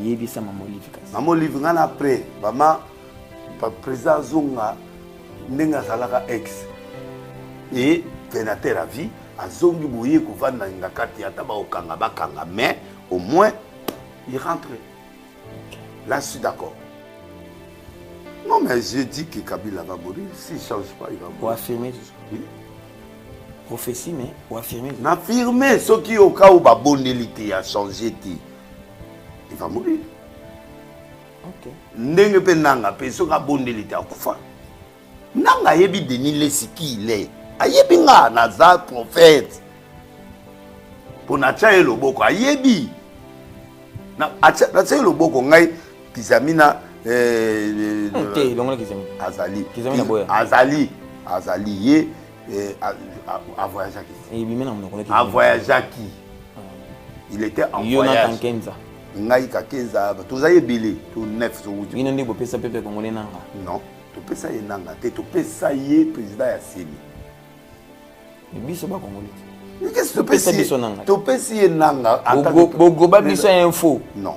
Yebisa Maman Olive. Maman Olive ngana après maman président Zonga Nenga Zalaka ex et Venateur à vie à Zongi Bouye Kouvana Ngakati Ataba Okanga Bakanga mais au moins il rentre. Là je suis d'accord. Non mais je dis que Kabila va mourir. S'il ne change pas, il va mourir. Pour affirmer. Oui. Prophétie, mais pour affirmer. N'affirmer ce qui au cas où la bonité a changé, il va mourir. Ok. Ndenge pe nanga pe so ka bondelité akufa. Nanga yebi Denis Lesiki il est. Ayebi nga naza prophète. Pour na tia loboko ayebi. Na tia loboko ngai kizamina Azali. Azali ye a voyagé qui. A voyagé qui. Il était en voyage. Ngai ka kenza tozaye belé to 9 so wuti. Ino ndiko pesa pepe congolais nanga. Non, to pesa ye nanga te to pesa ye président ya Seni. Biso ba congolais. Qu'est-ce que to pesa biso nanga? To pesa ye nanga Bogo ba biso info. Non.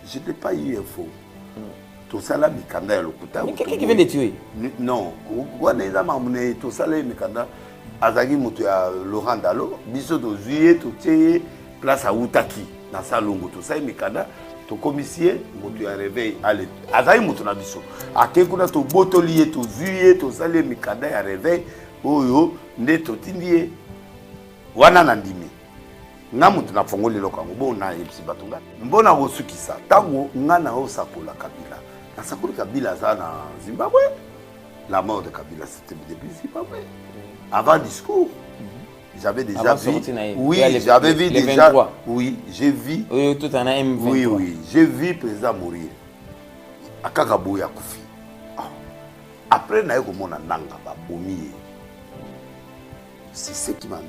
Je n'ai pas eu info. To sala mikanda ya lokuta. Quelqu'un qui vient de tuer. Non, wana eza mamune to sala mikanda azaki mutu ya Laurent Dalo, biso to zuye to tie place à Outaki. Dans sa longue tout ça mikanda to commissaire moto ya réveil ale azai moto na biso akekuna to botolier to zuye to sale mikanda ya réveil oyo nde to tindie wana na ndimi nga moto na fongoli lokango bo na yebisi batunga mbona kosukisa tango nga na osakola Kabila na sakola Kabila za na Zimbabwe. La mort de Kabila c'était depuis Zimbabwe avant discours. J'avais déjà vu. Oui, j'avais vu déjà. 23. Oui, j'ai vu. Oui, tout en a M23. Oui, oui, j'ai vu président mourir. À Kakaboya Koufi. Après, naïko mona nanga ba bomi. C'est ce qui m'a mis.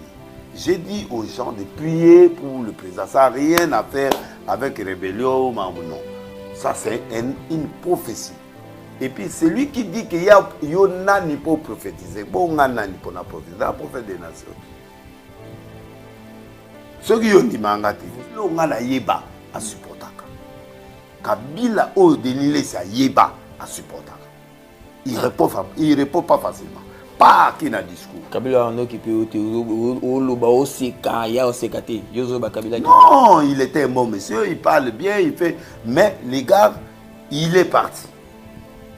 J'ai dit aux gens de prier pour le président. Ça n'a rien à faire avec rébellion ou non. Ça c'est une prophétie. Et puis c'est lui qui dit qu'il y a nani pour prophétiser. Bon, nani pour prophétiser. La prophète des nations. Ce qui ont dit mangati, le ngana yeba a supportaka. Kabila o denile sa yeba a supportaka. Il répond pas facilement. Pas qui na discours. Kabila on occupé au loba au seka ya au sekate. Yozo ba Kabila. Non, il était un bon monsieur, il parle bien, il fait mais les gars, il est parti.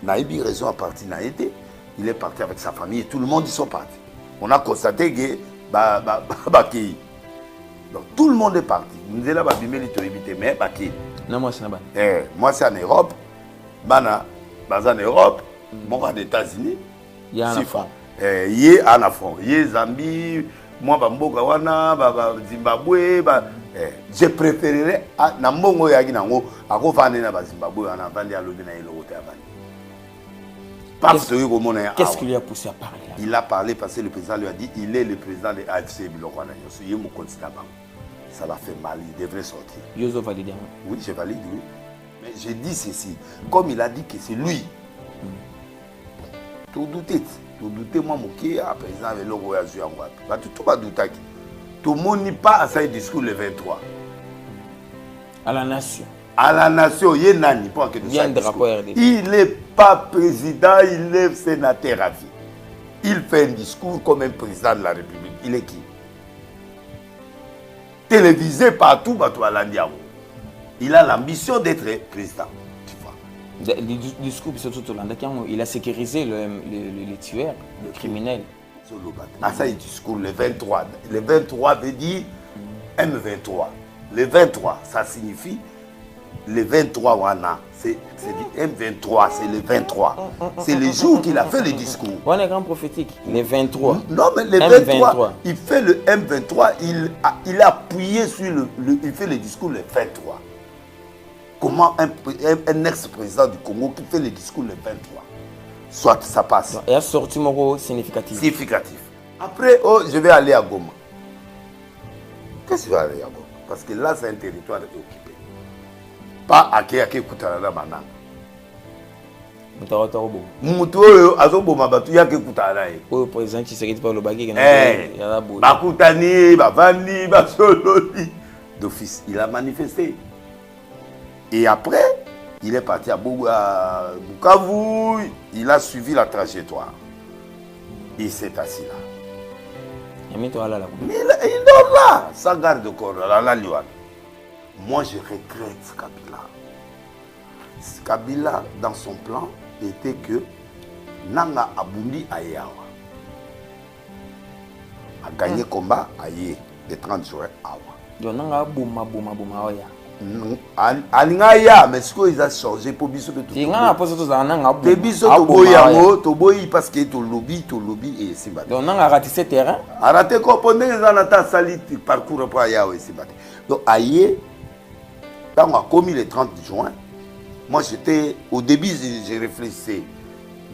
Naïbi raison à partir n'a été. Il est parti avec sa famille et tout le monde ils sont partis. On a constaté que donc tout le monde est parti. Nous sommes là, mais non, moi c'est là-bas. Moi c'est en Europe. Bana, en Europe. Moi aux États-Unis. Il y a un enfant. Il y a un enfant. Il y a Zambie. Moi, Mbogawana, Zimbabwe. Je préférerais na mbongo ya ginango akofane na Zimbabwe ana vandi alobi na ilote avandi. Qu'est-ce qui lui a poussé à parler? Il a parlé parce que le président lui a dit il est le président de AFC Bilokwana. Il me considère. Ça l'a fait mal, il devrait sortir. Yozo valide. Oui, je valide, oui. Mais j'ai dit ceci. Comme il a dit que c'est lui. Tout douter, moi, mon qui a président avec le roi Azur en Guadeloupe. Tout va douter. Tout le monde n'est pas à sa discours le 23. À la nation. À la nation, il y a nani pour que il n'est pas président, il est sénateur à vie. Il fait un discours comme un président de la République. Il est qui? Télévisé partout, il a l'ambition d'être président. Tu vois. Le discours, il a sécurisé les tueurs, les criminels. Ah, ça, il discours le 23. Le 23 veut dire M23. Le 23, ça signifie le 23 wana. C'est M23, c'est le 23. C'est le jour qu'il a fait le discours. On est grand prophétique. Le 23. Non, mais le 23, il fait le M23, il a appuyé sur il fait le discours le 23. Comment un ex-président du Congo qui fait le discours le 23? Soit ça passe. Il a sorti mon mot significatif. Significatif. Après, je vais aller à Goma. Qu'est-ce que je vais aller à Goma? Parce que là, c'est un territoire occupé. Pas à qui Koutarana Manang. Moutou Azoboma Batu Yake Koutarana. Au président qui s'est pas le bagage. Bakutani, Bavani, Basololi. D'office, il a manifesté. Et après, il est parti à Bukavu, il a suivi la trajectoire. Il s'est assis là. Mais il dort là, sans garde corps, là, moi, je regrette Kabila. Kabila, dans son plan, était que Nanga Abundi Ayawa a gagné combat Aye, le 30 juin Awa. Donc, Nanga Bouma Oya. Alingaya, mais ce qu'ils ont changé pour biso de tout. Il y a un peu de temps. Les biso to boyango, to boyi parce que to lobby et Simba. Donc, on a raté ce terrain. A raté quoi pendant les années à salit parcours pour Ayawa et Simba. Donc, Aye, quand on a commis le 30 juin, moi j'étais, au début j'ai réfléchi.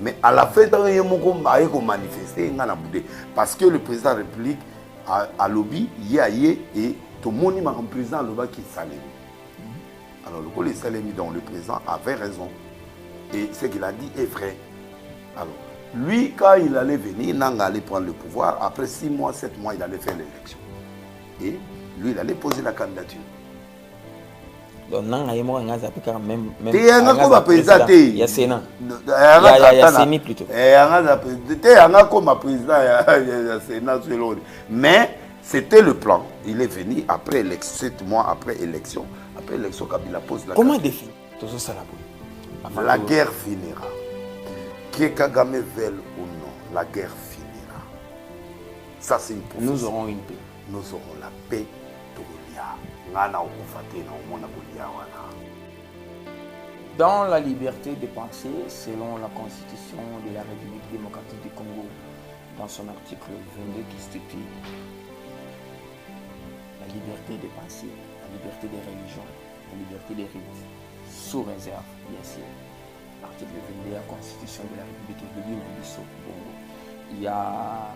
Mais à la fin, quand il y a manifesté, parce que le président de la République a lobby, il y a et tout le monde est président le qui Salemi. Alors le Salemi, donc le président avait raison. Et ce qu'il a dit est vrai. Alors, lui, quand il allait venir, Nanga allait prendre le pouvoir. Après 6 mois, 7 mois, il allait faire l'élection. Et lui, il allait poser la candidature. Donc, Nanga et moi, on a même. Il y a un président. Il y a Sénat. Il y a Séni plutôt. Il y a un comme président, il y a Sénat selon lui. Mais c'était le plan. Il est venu après 7 mois après élection. Après l'élection, Kabila pose la Comment définir la guerre finira. Que Kagame veuille ou non, la guerre finira. Ça, c'est une prophétie. Nous aurons une paix. Nous aurons la paix. Dans la liberté de penser, selon la Constitution de la République démocratique du Congo, dans son article 22 qui stipule la liberté de penser, la liberté des religions, la liberté des rites, sous réserve, bien sûr. Article 22 de la Constitution de la République du Congo. Il y a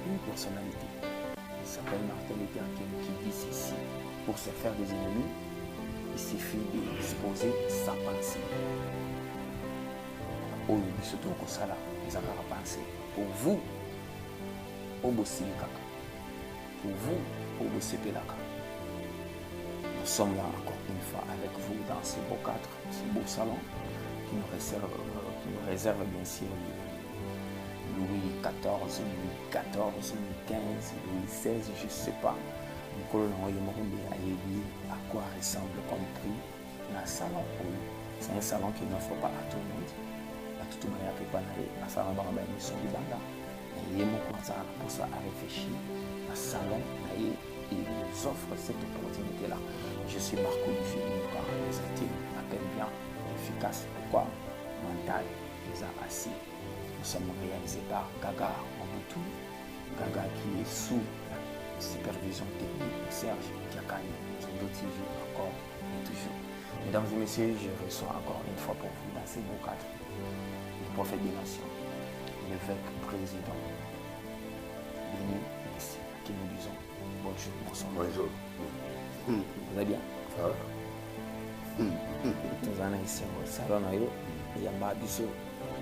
une personnalité. Il s'appelle Martin Luther King qui dit ceci: pour se faire des ennemis, il suffit de disposer sa pensée. Pour vous, nous sommes là encore une fois avec vous dans ce beau cadre, ce beau salon qui nous réserve bien sûr Louis XIV, Louis XIV, Louis XV, Louis XVI, je ne sais pas. À quoi ressemble comme prix un salon. C'est un salon qui n'offre pas à tout le monde. À tout le monde, il n'y a pas de salon dans la mission du Banda. Il y a pour ça à réfléchir. Un salon, il nous offre cette opportunité-là. Je suis Marco Olivier, par les actifs, appelle bien, efficace. Pourquoi? Mental, les a assis. Nous sommes réalisés par Gaga Mobutu, Gaga qui est sous la supervision technique de Serge Diakani, Zondo TV encore et toujours. Mesdames et messieurs, je reçois encore une fois pour vous dans ces beaux cadres le prophète des nations, l'évêque président Béni, ici, à qui nous disons bonjour, bonsoir. Bonjour. Vous allez bien? Ça va? Nous allons ici au salon, il y a Babiso.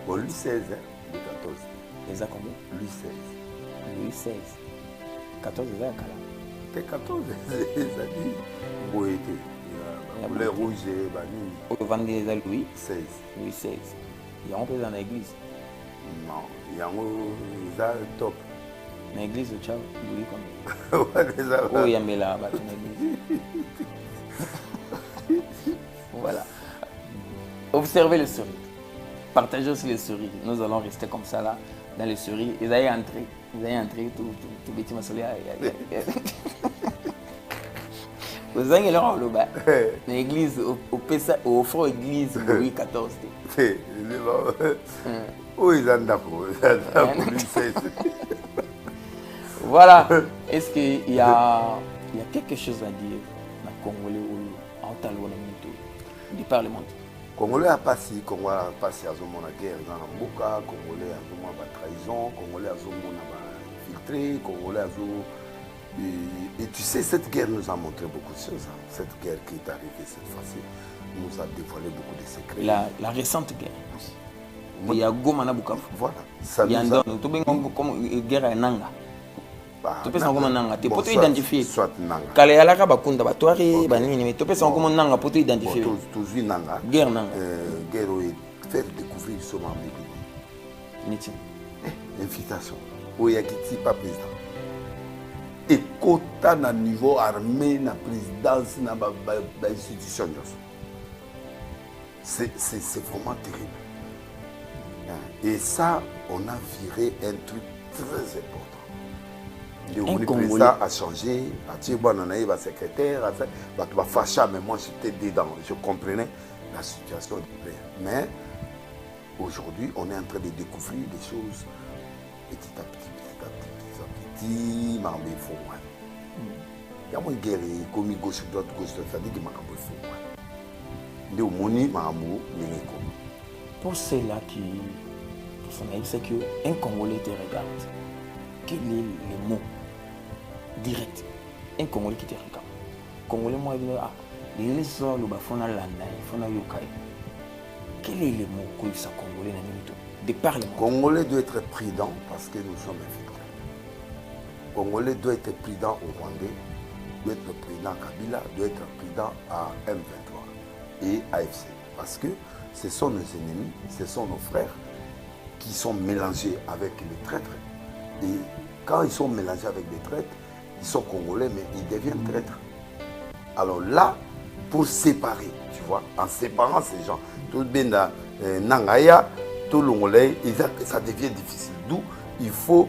Bon, Louis XVI, Louis XIV. Les a combien? Louis XVI. Louis XVI. 14 ans, Kala. C'est 14, ça dit. Oui, les rouges et bannis. Au vendredi, les Louis 16. Louis XVI. Il y a un peu dans l'église. Non, il y a un top. Dans l'église, tu as Louis combien? Oh, il y a mis là, dans l'église. Voilà. Observez le sourire. Partagez aussi les sourires. Nous allons rester comme ça là, dans les sourires. Vous allez entrer tout petit massolé. Vous allez leur le bas. L'église, au fond, église Louis XIV. Oui, ils en ont. Voilà. Est-ce qu'il y a quelque chose à dire dans le Congolais ou en talon du Parlement? Congolais a passé, Congolais a passé à la guerre dans la Mboka, Congolais a la trahison, Congolais a infiltré, Congolais a... Et tu sais, cette guerre nous a montré beaucoup de choses. Hein. Cette guerre qui est arrivée cette fois-ci nous a dévoilé beaucoup de secrets. La récente guerre. Il y a Goma na Bukavu. Voilà. Il y a une guerre à Nanga. Tu peux savoir comment nanga. Tu peux identifier. Soit nanga. Kale alaka bakunda batwari banini mais tu peux savoir comment nanga pour identifier. Tous nanga. Guerre nanga. Guerre faire découvrir ce membre. Niti. Invitation. Oyakiti pas président. Et quota na niveau armé, na présidence, na institution. C'est vraiment terrible. Et ça, on a viré un truc très important. Le président a changé, a secrétaire, a fâché, mais moi j'étais dedans, je comprenais la situation du père. Mais aujourd'hui, on est en train de découvrir des choses petit à petit, il y a une guerre comme gauche droite, c'est-à-dire qu'il y a pour ceux-là qui c'est qu'un Congolais te regarde, quel est le mot direct? Un Congolais qui te regarde. Congolais, moi, il dit, les gens qui font la quel est le mot que ça Congolais n'a pas de parler? Congolais doit être prudent parce que nous sommes infiltrés. Congolais doit être prudent au Rwandais, doit être prudent à Kabila, doit être prudent à M23 et AFC. Parce que ce sont nos ennemis, ce sont nos frères qui sont mélangés avec les traîtres. Et quand ils sont mélangés avec les traîtres, ils sont congolais, mais ils deviennent traîtres. Alors là, pour séparer, tu vois, en séparant ces gens, tout bien Nangaya, tout l'ongolais, ça devient difficile. D'où il faut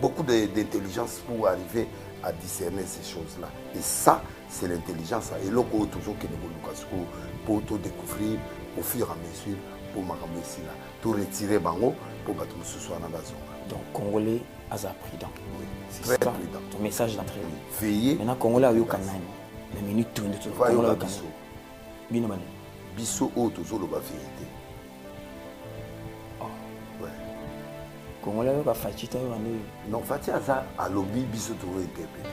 beaucoup d'intelligence pour arriver à discerner ces choses-là. Et ça, c'est l'intelligence. Et là, toujours que nous pour tout découvrir au fur et à mesure, pour m'arranger ici là, tout retirer bango pour battre ce soir dans la zone. Donc, Congolais, Aza prudent. Oui, très prudent. Ton message d'entrée. Oui. Veillez. Maintenant, Congolais, il y a la minute tourne. Congolais, il y a Bisso, toujours la vérité. Ouais. Congolais, il y a Fatita. Non, Fatita, ça, à lobby, Bisso, toujours interprété.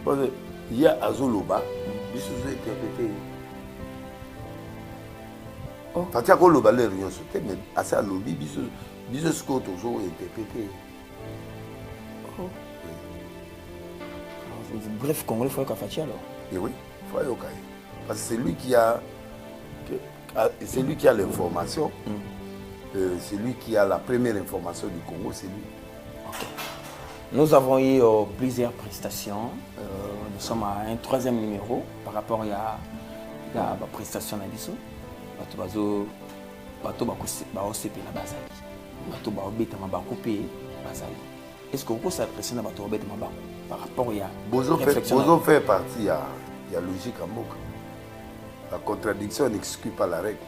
Oui. Il y a Azoloba, Bisso, toujours interprété. Fatia ko loba le rien sauté mais assez à lobby biso ce qu'on toujours interprété. Bref, Congolais faut que Fatia alors. Et oui, faut y aller. Parce que c'est lui qui a l'information. C'est lui qui a la première information du Congo, c'est lui. Okay. Nous avons eu plusieurs prestations. Nous sommes à un troisième numéro par rapport à la prestation d'Abisso. Bato bakosepela bazali bato baobetama bakope bazali. Est-ce que vous s'adressez à bato obetama ba par rapport à Bozo fait partie à logique en boka. La contradiction n'exclut pas la règle.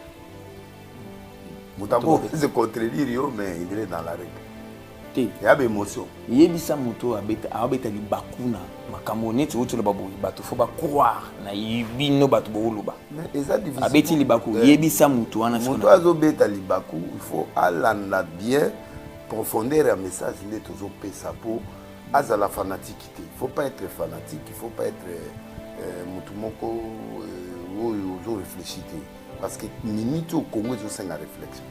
Mutabo se contredire mais il est dans la règle. Il y a des émotions. Il y a des moto abeta li bakuna makamone tu utule baboyi bato faut ba croire na yibino bato boluba. Mais ça difficile. Abeti li baku yebisa moto wana siko. Moto azobeta li baku, il faut alanda bien profondeur un message il est toujours pesa pour azala fanatique. Il faut pas être fanatique, il faut pas être moto moko ozo réfléchir parce que minute au Congo c'est une réflexion.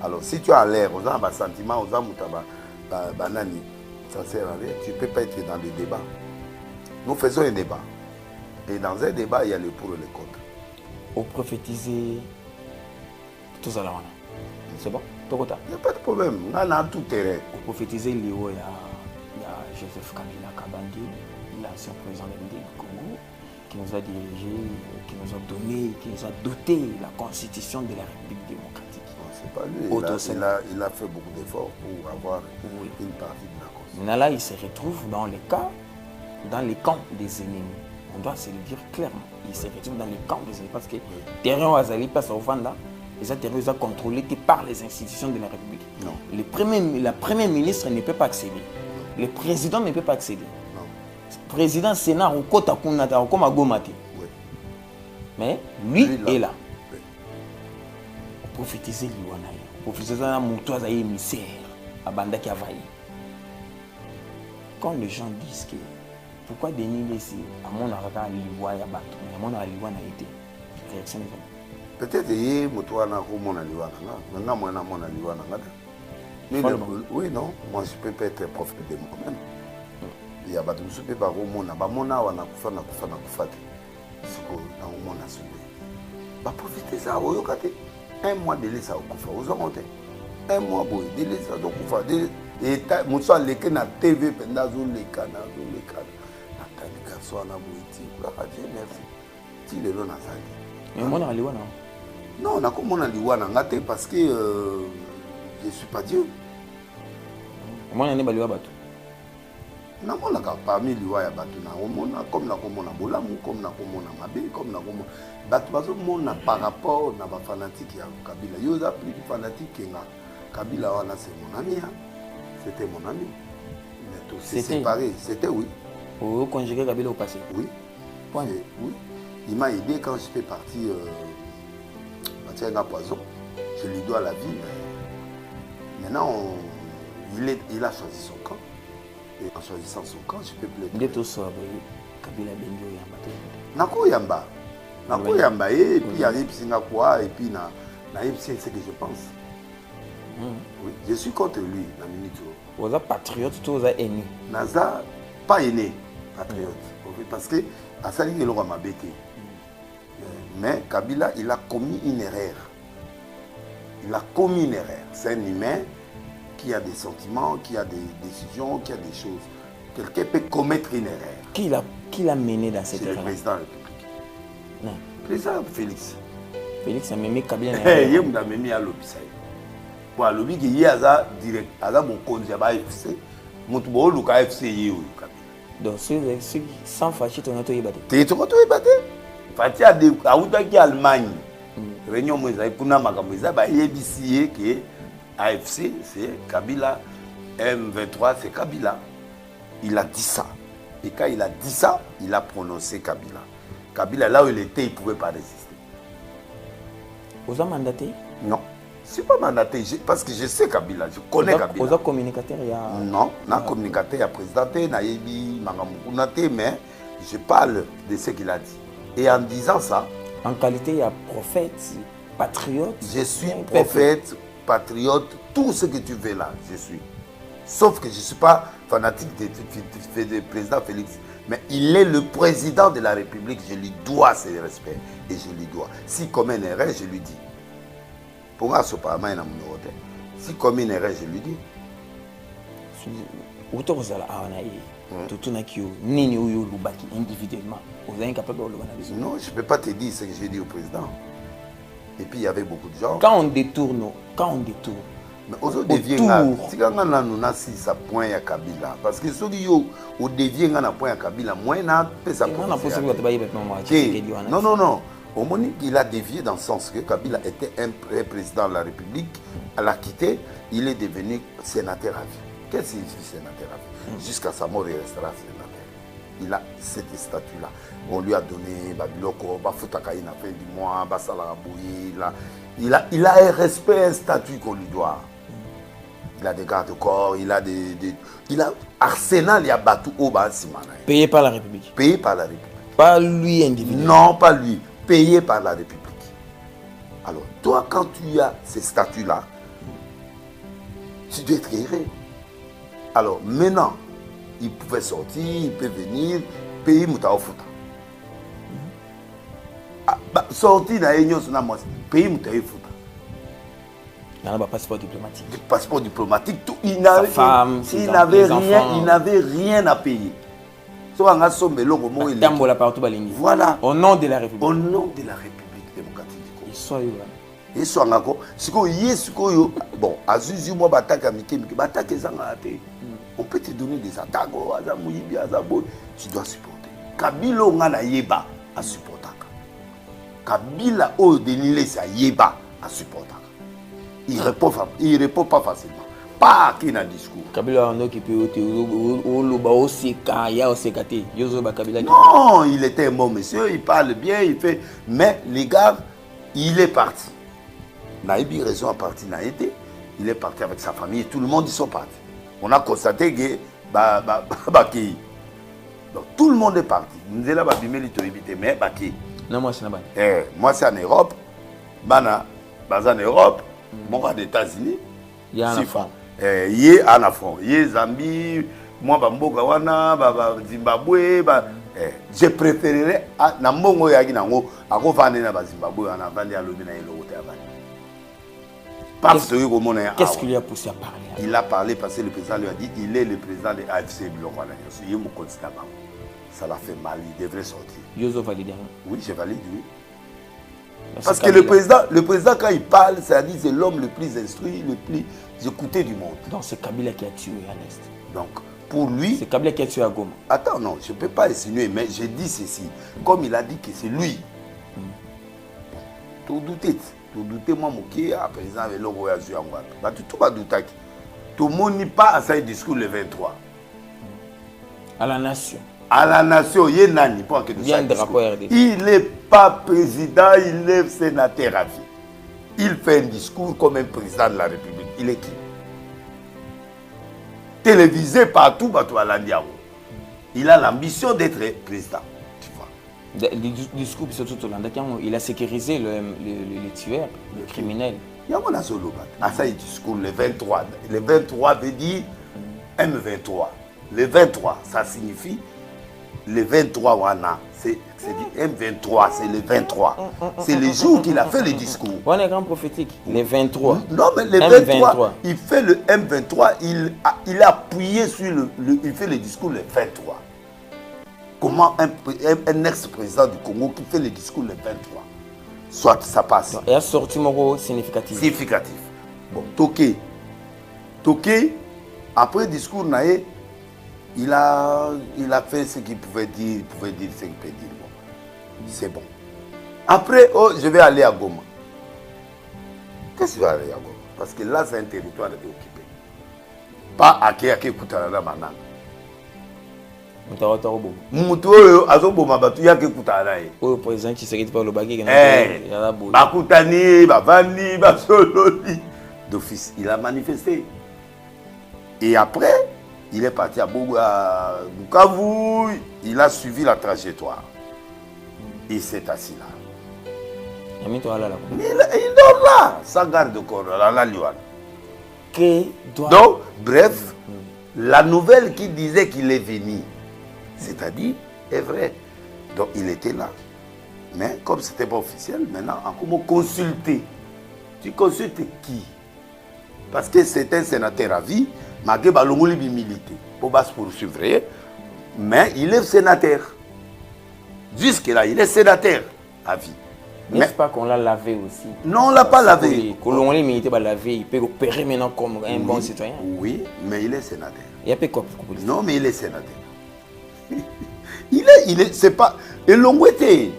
Alors si tu as l'air, on a un sentiment, on a mutaba banani, ça sert à rien. Tu ne peux pas être dans des débats. Nous faisons un débat. Et dans un débat, il y a le pour et le contre. Au prophétiser tout ça là. C'est bon? Il n'y a pas de problème. On a tout terrain. Au prophétiser, il y a Joseph Kabila Kabange, l'ancien président du Congo, qui nous a dirigé, qui nous a donné, qui nous a doté la constitution de la République démocratique. C'est pas lui. Il a fait beaucoup d'efforts pour avoir une partie de la constitution. Mais là, il se retrouve dans les camps des ennemis. On doit se le dire clairement. Il se retrouve dans les camps des ennemis parce que le terrain Azali passe au Vanda. Et ce terrain est contrôlé par les institutions de la République. Non. La première ministre ne peut pas accéder. Le président ne peut pas accéder. Non. Le président Sénat au Kota Kunata au Komagomate. Mais lui est là. Prophétiser l'Iwanaï. Prophétiser un mouton à émissaire à Banda qui a vaillé. Quand les gens disent que pourquoi Denis laissé à mon argent l'Iwanaï à Batou, à mon Aliwana a été réaction. Peut-être que mouton a mon Aliwana, mais non, mon Aliwana. Oui, non. Moi, je ne peux pas être prophète de moi-même. Il y a des gens qui peuvent profiter ça. Un mois de l'essai, un mois de l'essai, et Moussa leke na TV pendant les canaux, Nathalie garçon na boiti, Dieu merci. Tu le donnes à ça. Mais moi na liwana. Non, na comme on a liwana ngate parce que je suis pas Dieu. Moi na ne baliwa bato. Na mona ka parmi liwa ya bato na omona comme na komona bolamu comme na komona mabe comme na komona bato bazo mona par rapport na ba fanatique ya Kabila. Yo za plus fanatique nga Kabila wana c'est mon ami. C'était mon ami. Mais tout s'est séparé. C'était oui. Vous conjuguez Kabila au passé? Oui. Point. Oui. Il m'a aidé quand j'étais parti à Poison. Je lui dois la vie. Mais maintenant, il a choisi son camp. Et en choisissant son camp, je peux plaider. Il est au sort. Kabila Benjo Yamba. Nako Yamba. Nako Yamba. Et puis il y a Singapore. Et puis c'est ce que je pense. Oui, je suis contre lui, la minute. Vous êtes patriote, vous êtes aîné. Naza, pas aîné, patriote. Parce que, à ça, il aura ma bête. Mais Kabila, il a commis une erreur. Il a commis une erreur. C'est un humain qui a des sentiments, qui a des décisions, qui a des choses. Quelqu'un peut commettre une erreur. Qui l'a mené dans cette erreur? C'est le président de la République. Non. Le président Félix. Félix a mené Kabila. Il a mené à l'hôpital. Pour le lobby qui est direct, à mon compte, il y a FC. Mon tout le cas FC. Donc, sans fâcher, tu as tout ébattu. Tu as tout ébattu. Fati a des Allemagne. Réunion Moïse, pour Namakamouza, ABC qui est AFC, c'est Kabila. M23, c'est Kabila. Il a dit ça. Et quand il a dit ça, il a prononcé Kabila. Kabila, là où il était, il ne pouvait pas résister. Vous avez mandaté? Non. Je ne suis pas mandaté, parce que je sais Kabila, je connais Kabila. Vous êtes communicateur? Non, je suis communicateur, il y a président, mais je parle de ce qu'il a dit. Et en disant ça... En qualité, il y a prophète, patriote. Je suis prophète, patriote, tout ce que tu veux là, je suis. Sauf que je ne suis pas fanatique du président Félix. Mais il est le président de la République, je lui dois ses respects. Et je lui dois. Si comme une erreur, je lui dis. Pour moi, ce n'est pas mal. Si comme une erreur, je lui dis. Non, je ne peux pas te dire ce que j'ai dit au président. Et puis il y avait beaucoup de gens. Quand on détourne. Mais aux devient si on a 6 points à Kabila. Parce que ceux qui ont devient un point à Kabila, moins n'a pas ça. Non, non, non. Au moment où il a dévié dans le sens que Kabila était un président de la République, à l'a quitté, il est devenu sénateur à vie. Qu'est-ce que signifie sénateur à vie? Jusqu'à sa mort, il restera sénateur. Il a cette statut-là. On lui a donné Babiloko, Bafutaka, il a fait du mois, Basalabouye, il a un respect, un statut qu'on lui doit. Il a des gardes-corps, il a il a arsenal, il a battu au Simana. Payé par la République. Payé par la République. Pas lui individuellement. Non, pas lui. Payé par la République. Alors, toi, quand tu as ces statuts-là, tu dois être guéri. Alors, maintenant, il pouvait sortir, il peut venir, payer Moutaofuta. Sortir dans l'Union, payer Moutaofuta. Il y a un passeport diplomatique. Le passeport diplomatique, tout, il n'avait rien à payer. Voilà. Au nom de la République. Au nom de la République démocratique du Congo. Il soit là. Il soit là. Bon, Azuzu, moi, on peut te donner des attaques. Tu dois supporter. Kabila, on a yeba à supporter. Kabila, on a yeba à supporter. Il répond pas facilement. Pas qui n'a discours. Kabila on occupé non, il était un bon monsieur, il parle bien, il fait. Mais les gars, il est parti. Naïbi raison à partir Naïté. Il est parti avec sa famille, tout le monde ils sont partis. On a constaté que donc tout le monde est parti. Nous sommes là mais Baki. Non, moi c'est là-bas. Moi c'est en Europe. Bana, en Europe. Moi aux États-Unis. Il y a un Yé en affront. Yé Zambie, moi, Bamboka wana, Zimbabwe, je préférerais, na mbongo yaki nango, ako vande na Zimbabwe, on a vendu à l'objet na yelo côté avant. Qu'est-ce qu'il lui a poussé à parler? Il a parlé parce que le président lui a dit il est le président de l'AFC Bilokwana. Ça l'a fait mal, il devrait sortir. Yozo valide. Oui, j'ai validé, oui. Parce que le président, quand il parle, c'est-à-dire c'est l'homme le plus instruit, le plus écouté du monde. Donc c'est Kabila qui a tué à l'Est. Donc, pour lui... C'est Kabila qui a tué à Goma. Attends, non, je ne peux pas insinuer, mais j'ai dit ceci. Comme il a dit que c'est lui. Tu doutes, moi, je président avec l'homme qui a joué en Guadeloupe. Tu vas douter. Tout le monde n'est pas à ce discours le 23. À la nation. À la nation, il y a nani pour que il n'est pas président, il est sénateur à vie. Il fait un discours comme un président de la République. Il est qui? Télévisé partout, il a l'ambition d'être président. Tu vois. Le discours, il a sécurisé le tueur, le criminel. Il y a un solo. À ça, il discours le 23. Le 23 veut dire M23. Le 23, ça signifie le 23 wana, c'est M23, c'est le 23. C'est le jour qu'il a fait le discours. On est grand prophétique, le 23. Non, mais le 23, il fait le M23, il a appuyé sur il fait le discours le 23. Comment un ex-président du Congo qui fait le discours le 23? Soit ça passe. Il a sorti mon mot significatif. Significatif. Bon, Toké, après le discours, il a fait ce qu'il pouvait dire, ce qu'il peut dire. Bon. C'est bon. Après, je vais aller à Goma. Qu'est-ce que tu vas aller à Goma? Parce que là, c'est un territoire à occupé. Pas à Kéaké Koutarana Manan. Le président qui s'est par le bagage. Bakutani, Bavani, Basololi. D'office, il a manifesté. Et après, il est parti à Bukavu, il a suivi la trajectoire. Il s'est assis là. Il dort là, sans garde de corps, là, donc, bref, la nouvelle qui disait qu'il est venu, c'est-à-dire, est vrai. Donc, il était là. Mais comme ce n'était pas officiel, maintenant, comment consulter? Tu consultes qui? Parce que c'est un sénateur à vie. Magé Balongoli milité pour poursuivre, mais il est sénateur. Jusque-là, il est sénateur à vie. N'est-ce pas qu'on l'a lavé aussi? Non, on ne l'a pas lavé. Colongoli milité va laver, il peut opérer maintenant comme un bon citoyen. Oui, mais il est sénateur. Il y a quoi? Non, mais il est sénateur. il est, c'est pas. Et l'ongouette. Et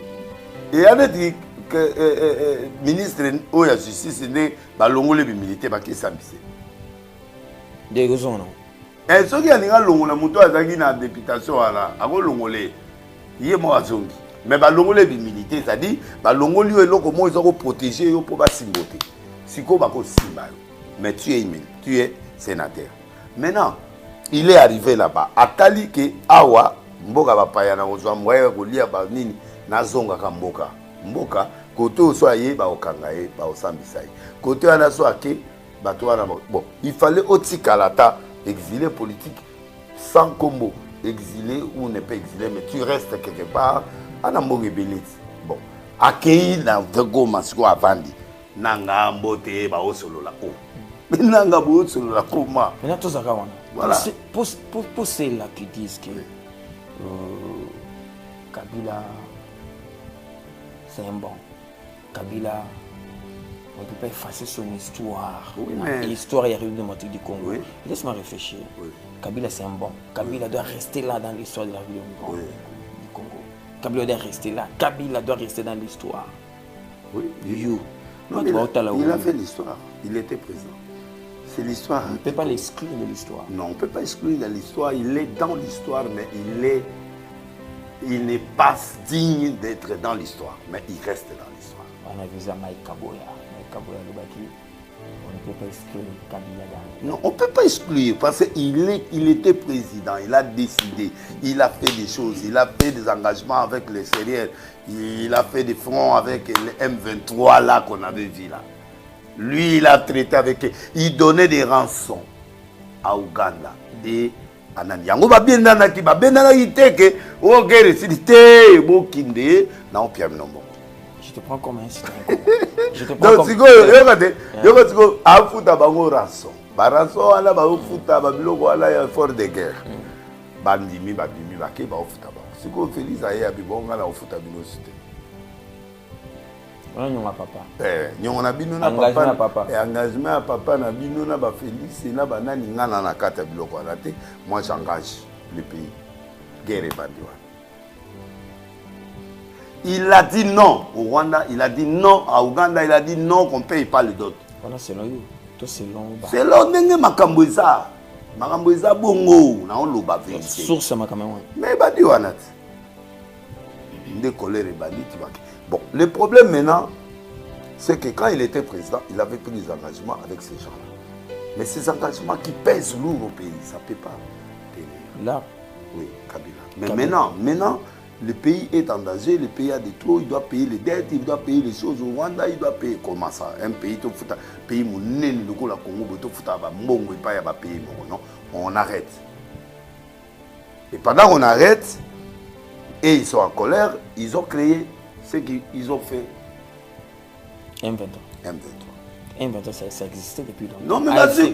on a dit que ministre de la justice n'est pas Balongoli milité, pas qui s'ambisse. Des raisons, non? Et ceux qui ont une députation, il est mort. Mais Balongoli milité, c'est-à-dire, Balongoli est là, comment ils ont protégé pour ne pas s'imboter. Si vous mais tu es sénateur. Maintenant, il est arrivé là-bas. Atali que Awa, Mboka Bapaya, Mboka, Nazonga Mboka. Mboka, côté où soit yé, Baokangaye, Baosambisai. Côté où soit ké, bon, il fallait aussi Kalata, exilé politique, sans combo. Exilé ou ne pas exilé, mais tu restes quelque part. Anamboge Belit. Bon, accueilli dans Goma, ce qu'on a vendu. Nanga Mbote, Baosolo la O. Mais Nanga Baosolo la Koma. Mais tout ça, voilà. Pour ceux-là qui disent que Kabila, c'est un bon. Kabila, on ne peut pas effacer son histoire. Oui, l'histoire est arrivée de du Congo. Oui. Laisse-moi réfléchir. Oui. Kabila, c'est un bon. Kabila doit rester là dans l'histoire de la République du Congo. Kabila doit rester là. Kabila doit rester dans l'histoire. Oui. Non, il a fait l'histoire. Il était présent. C'est l'histoire. On ne peut pas l'exclure de l'histoire. Non, on ne peut pas exclure de l'histoire. Il est dans l'histoire, mais il n'est pas digne d'être dans l'histoire. Mais il reste dans l'histoire. On a vu ça, Mike Kaboya. On ne peut pas exclure Kabila dans. Non, on ne peut pas exclure parce qu'il était président, il a décidé, il a fait des choses, il a fait des engagements avec les Syriens, il a fait des fronts avec les M23 là qu'on avait vu là. Lui, il a traité avec eux, il donnait des rançons. à Ouganda. Et anani yango babendanaki te ke o guerre te bokinde na opiam nombo. Je te prends comme un citoyen. Je te prends donc comme... siko yoko siko afuta bango rançon. Ba rançon ala ba ofuta ba biloko ala ya fort de guerre. Bandimi babimi bake ba ofuta ba. Siko Félix aye abibonga na ofuta bino cité. On a papa. Nyongo na bino na papa. Engagement à papa na bino na ba Félix na banani ngana na kata biloko ala te. Moi j'engage le pays. Guerre et bandiwa. Il a dit non au Rwanda, il a dit non à Ouganda, il a dit non qu'on ne paye pas le dot. Voilà, selon lui. C'est là où makambo eza. Makambo eza bongo na on loba vérité. Source makambo. Mais badi wanat. Ndé colère et badi tu vas. Bon, le problème maintenant c'est que quand il était président, il avait pris des engagements avec ces gens-là. Mais ces engagements qui pèsent lourd au pays, ça ne peut pas tenir. Là. Oui, Kabila. Mais Kabila. Maintenant, le pays est en danger, le pays a des trous, il doit payer les dettes, il doit payer les choses. Au Rwanda, il doit payer comment ça? Un pays, pays mounen, le Congo, il pas payer, non? On arrête. Et pendant qu'on arrête, et ils sont en colère, ils ont créé ce qu'ils ont fait. M23. M23, ça existait depuis longtemps. Non, mais Bazu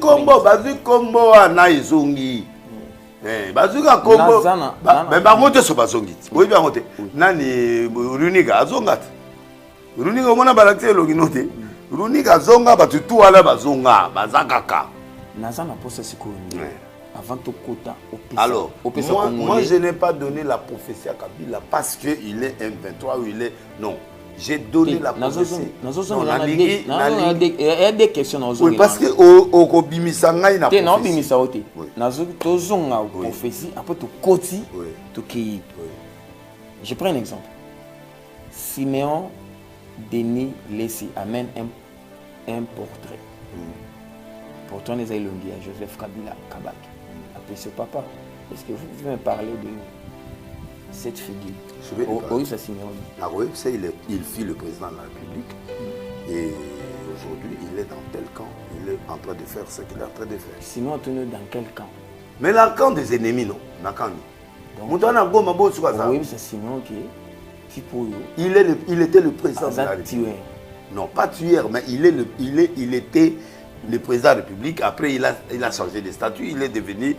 Kombo, Ana Izongi. Bazuka Kombo, mais Bamote so bazongi. Oui, Bamote. Nani Runiga Azongat. Runiga mona balakte loginote. Runiga Zonga batutu ala bazonga, bazakaka. Nazana posa siko. Avant tout quota au alors, moi je n'ai pas donné la prophétie à Kabila parce qu'il est M23 ou il est... Non, j'ai donné la prophétie. Il y a des questions. Oui, parce que au Bimisanga, il n'a pas non, Bimisa oti. Nazozonga prophétie après tout koti, tout qui. Je prends un exemple. Siméon Denis Lessi amène un portrait. Pourtant, les Aïlongi à Joseph Kabila Kabak. Après ce papa, est-ce que vous pouvez me parler de cette figure? Oui, ça Siméon. Ah oui, il fut le président de la République. Et aujourd'hui, il est dans tel camp. Il est en train de faire ce qu'il est en train de faire. Sinon, tu es dans quel camp? Mais dans le camp des ennemis, non. Dans le camp. Oui, c'est Siméon qui est. Il était le président de la République. Non, pas tueur, mais il était le président de la République. Après, il a changé de statut. Il est devenu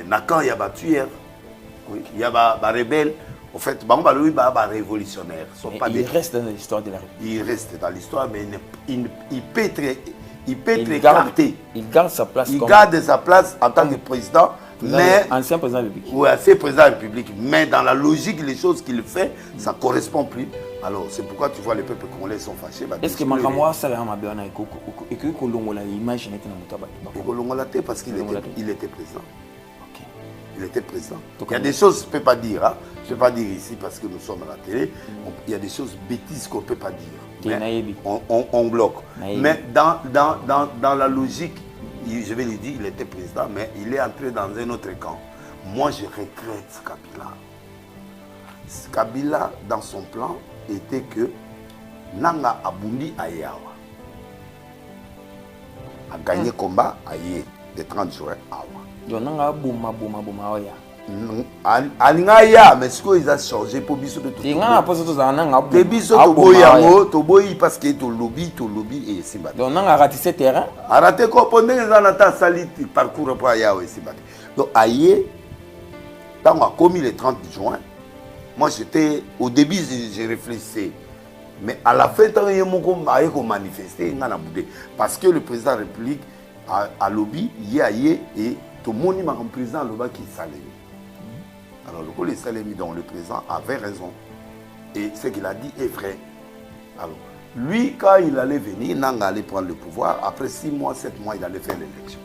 Nakan Yaba tueur. Oui, Yaba rebelle. En fait, il est révolutionnaire. Il reste dans l'histoire de la République. Il reste dans l'histoire, mais il peut être écarté. Il garde sa place. Il garde sa place en tant que président. Mais, ancien président de la République. Oui, ancien président de la République. Mais dans la logique, les choses qu'il fait, ça ne correspond plus. Alors, c'est pourquoi tu vois les peuples congolais sont fâchés. Est-ce que Makamwa Salama Béana et que Kolongola imagine parce qu'il était président. Il était président. Il y a des choses que je ne peux pas dire. Hein. Je ne peux pas dire ici parce que nous sommes à la télé. Il y a des choses bêtises qu'on ne peut pas dire. On bloque. Mais dans la logique, je vais lui dire, il était président, mais il est entré dans un autre camp. Moi, je regrette Kabila. Kabila, dans son plan, était que Nanga Abundi Ayawa a gagné combat Aye de 30 jours Awa. Donc Nanga Bouma Oya. Alingaya, mais ce qu'ils ont changé pour Bissot de tout. Il y a des Bissot de Boyamo, Toboyi parce que tu lobby et Simba. Donc Nanga raté ce terrain. A raté quoi pendant que Zanata Salit parcours pour Ayawa et Simba. Donc Aye, quand on a commis le 30 juin, moi j'étais, au début j'ai réfléchi. Mais à la fin, il y a manifesté parce que le président de la République a lobby, il y a et tout le monde est président qui s'allait. Alors le Salemi, donc le président avait raison. Et ce qu'il a dit est vrai. Alors, lui, quand il allait venir, Nanga allait prendre le pouvoir. Après 6 mois, 7 mois, il allait faire l'élection.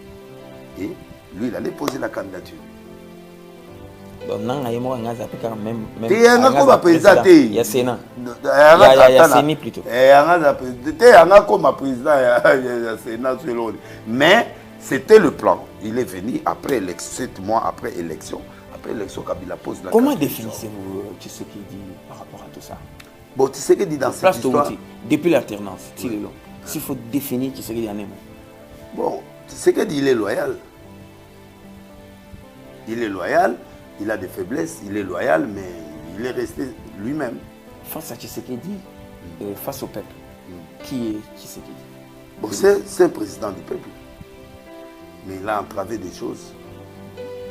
Et lui, il allait poser la candidature. Donc Nanga et moi, on a même... Il y a un président. Il y a Sénat. Il y a Séni plutôt. Il y a un président, il y a Sénat selon lui. Mais c'était le plan. Il est venu après 7 mois après élection. Après l'élection, Kabila pose la comment définissez-vous ce qu'il dit par rapport à tout ça? Bon, tu sais qu'il dit dans cette histoire... Depuis l'alternance, s'il faut définir qui ce qu'il y a. Bon, tu sais qu'il dit il est loyal. il est loyal, il a des faiblesses, il est loyal, mais il est resté lui-même. Face à Tshisekedi, face au peuple, qui est Tshisekedi? Bon, c'est un président du peuple. Mais il a entravé des choses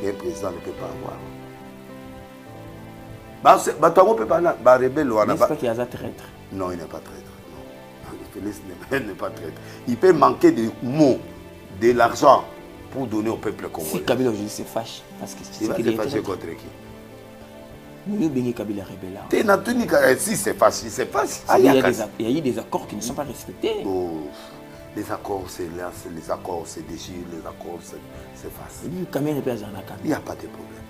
qu'un président ne peut pas avoir. N'est-ce pas qu'il y a un traître? Non, il n'est pas traître. Félix n'est pas traître. Il peut manquer de mots, de l'argent pour donner au peuple congolais. Si Kabila aujourd'hui se fâche, parce que il va se fâcher contre qui? Nous, Kabila rebelle. Si c'est fâche, il se fâche. Il y a eu des accords qui ne sont pas respectés. Oh, les accords, les accords se déchirent, les accords se fassent. Il n'y a pas de problème.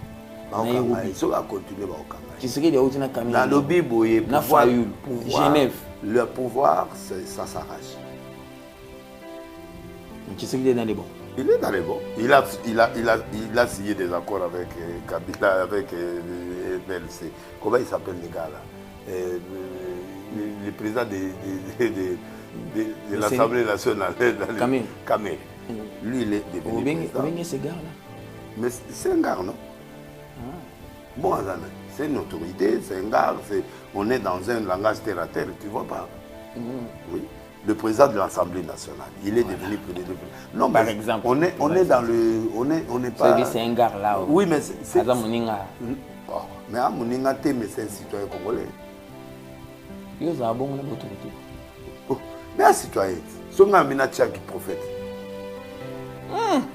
Il va continuer dans le Bible, Genève. Le pouvoir, ça s'arrache. Tshisekedi est dans les bons. Il est dans les bons. Il a signé des accords avec Kabila, avec MLC. Comment il s'appelle les gars là? Le président de l'Assemblée nationale. Kamé. Lui, il est devenu président. Ce gars là. Mais c'est un gars, non? Bon, c'est une autorité, c'est un gars, on est dans un langage terre à terre, tu vois pas? Oui. Le président de l'Assemblée nationale, il est devenu président. Non, par exemple, on est dans le, on n'est pas. C'est un gars là. Oui, mais c'est. Mais à Moninga, mais c'est un citoyen congolais. Il y a un bon autorité. Mais un citoyen, son ami n'a pas qui prophète.